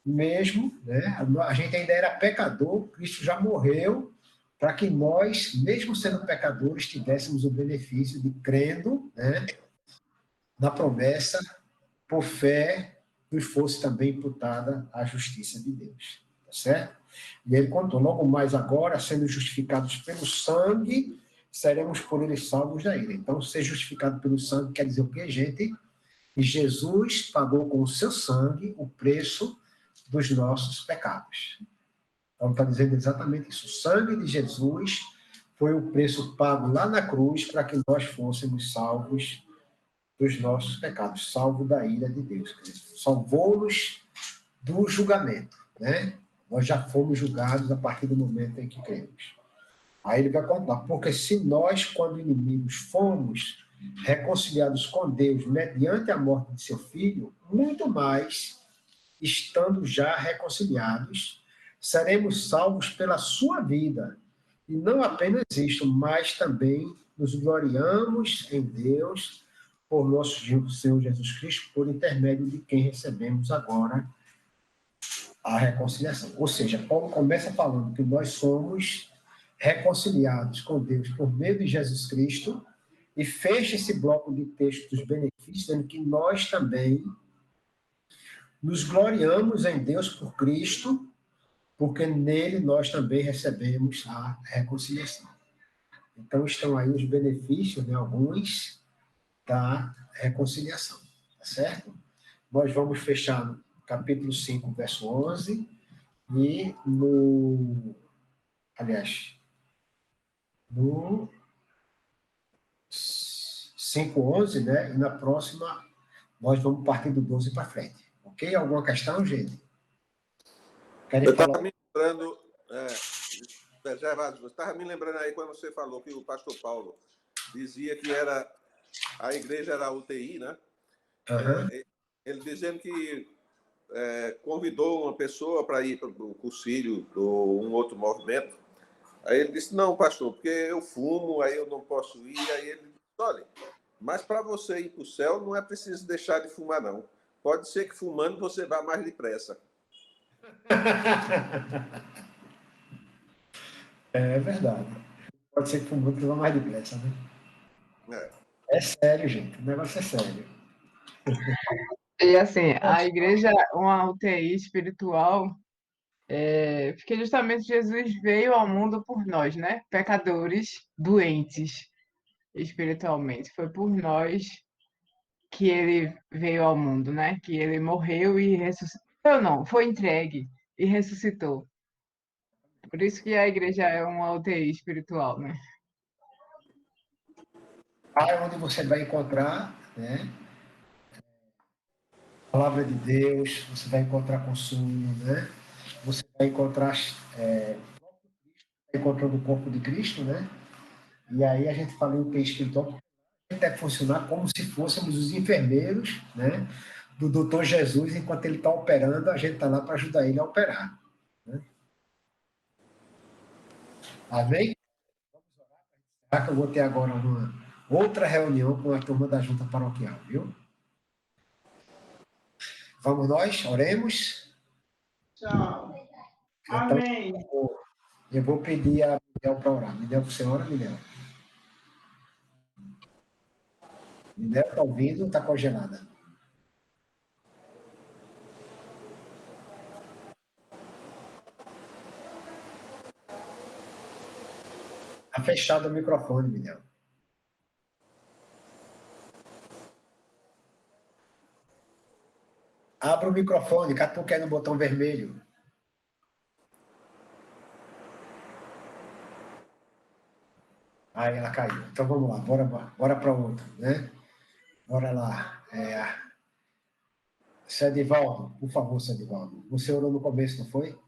mesmo, né? A gente ainda era pecador, Cristo já morreu para que nós, mesmo sendo pecadores, tivéssemos o benefício de crendo, né, na promessa, por fé, nos fosse também imputada a justiça de Deus. Tá certo? E ele contou, logo mais agora, sendo justificados pelo sangue, seremos por ele salvos da ira. Então, ser justificado pelo sangue quer dizer o quê, gente? E Jesus pagou com o seu sangue o preço dos nossos pecados. Então, está dizendo exatamente isso. O sangue de Jesus foi o preço pago lá na cruz para que nós fôssemos salvos dos nossos pecados, salvo da ira de Deus. Salvou-nos do julgamento, né? Nós já fomos julgados a partir do momento em que cremos. Aí ele vai contar, porque se nós, quando inimigos, fomos reconciliados com Deus mediante a morte de seu filho, muito mais, estando já reconciliados, seremos salvos pela sua vida. E não apenas isto, mas também nos gloriamos em Deus por nosso Senhor Jesus Cristo, por intermédio de quem recebemos agora a reconciliação. Ou seja, Paulo começa falando que nós somos reconciliados com Deus por meio de Jesus Cristo e fecha esse bloco de texto dos benefícios, dizendo que nós também nos gloriamos em Deus por Cristo, porque nele nós também recebemos a reconciliação. Então estão aí os benefícios, né, alguns, da reconciliação, tá certo? Nós vamos fechar no capítulo 5, verso 11, e no 5:11, né? E na próxima nós vamos partir do 12 para frente. Ok? Alguma questão, gente? Querem Eu falar? estava me lembrando, Gervásio, você estava me lembrando aí quando você falou que o pastor Paulo dizia que a igreja era a UTI, né? Uhum. Ele dizendo que convidou uma pessoa para ir para o cursilho de um outro movimento. Aí ele disse, não, pastor, porque eu fumo, aí eu não posso ir. Aí ele disse, olha, mas para você ir para o céu não é preciso deixar de fumar, não. Pode ser que fumando você vá mais depressa. É verdade. Pode ser que fumando que vá mais depressa, né? É. É sério, gente. O negócio é sério. E assim, a igreja, uma UTI espiritual, porque justamente Jesus veio ao mundo por nós, né? Pecadores, doentes espiritualmente. Foi por nós que ele veio ao mundo, né? Que ele morreu e ressuscitou. Não, foi entregue e ressuscitou. Por isso que a igreja é uma UTI espiritual, né? Lá é onde você vai encontrar, né, a palavra de Deus, você vai encontrar consolo, né? você vai encontrar encontrando o corpo de Cristo, né? E aí a gente fala em UTI espiritual, a gente deve funcionar como se fôssemos os enfermeiros, né? Do doutor Jesus, enquanto ele está operando, a gente está lá para ajudar ele a operar. Né? Amém? Já que eu vou ter agora uma outra reunião com a turma da junta paroquial, viu? Vamos nós, oremos. Tchau. Então, Amém. eu vou pedir a Miguel para orar. Miguel, você ora, Miguel? Miguel está ouvindo ou está congelada? Está fechado o microfone, Miguel. Abra o microfone, catuque no botão vermelho. Aí ela caiu. Então vamos lá, bora para outro, né? Bora lá. Sedivaldo, por favor, Sedivaldo. Você orou no começo, não foi?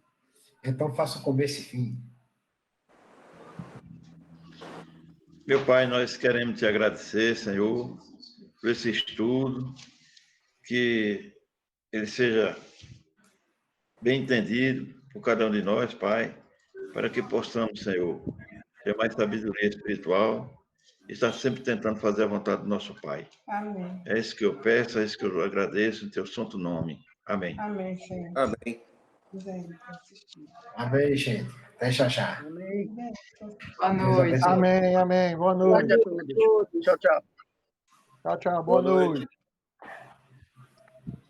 Então faça o começo e fim. Meu Pai, nós queremos te agradecer, Senhor, por esse estudo, que ele seja bem entendido por cada um de nós, Pai, para que possamos, Senhor, ter mais sabedoria espiritual e estar sempre tentando fazer a vontade do nosso Pai. Amém. É isso que eu peço, é isso que eu agradeço em teu santo nome. Amém. Amém, Senhor. Amém. Amém, gente. Até já já. Amém. Boa Deus noite. abençoe. Amém, amém. Boa Boa noite. noite a todos. Tchau, tchau. Tchau, tchau. Boa noite.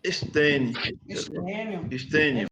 Estênio. Estênio. Estênio.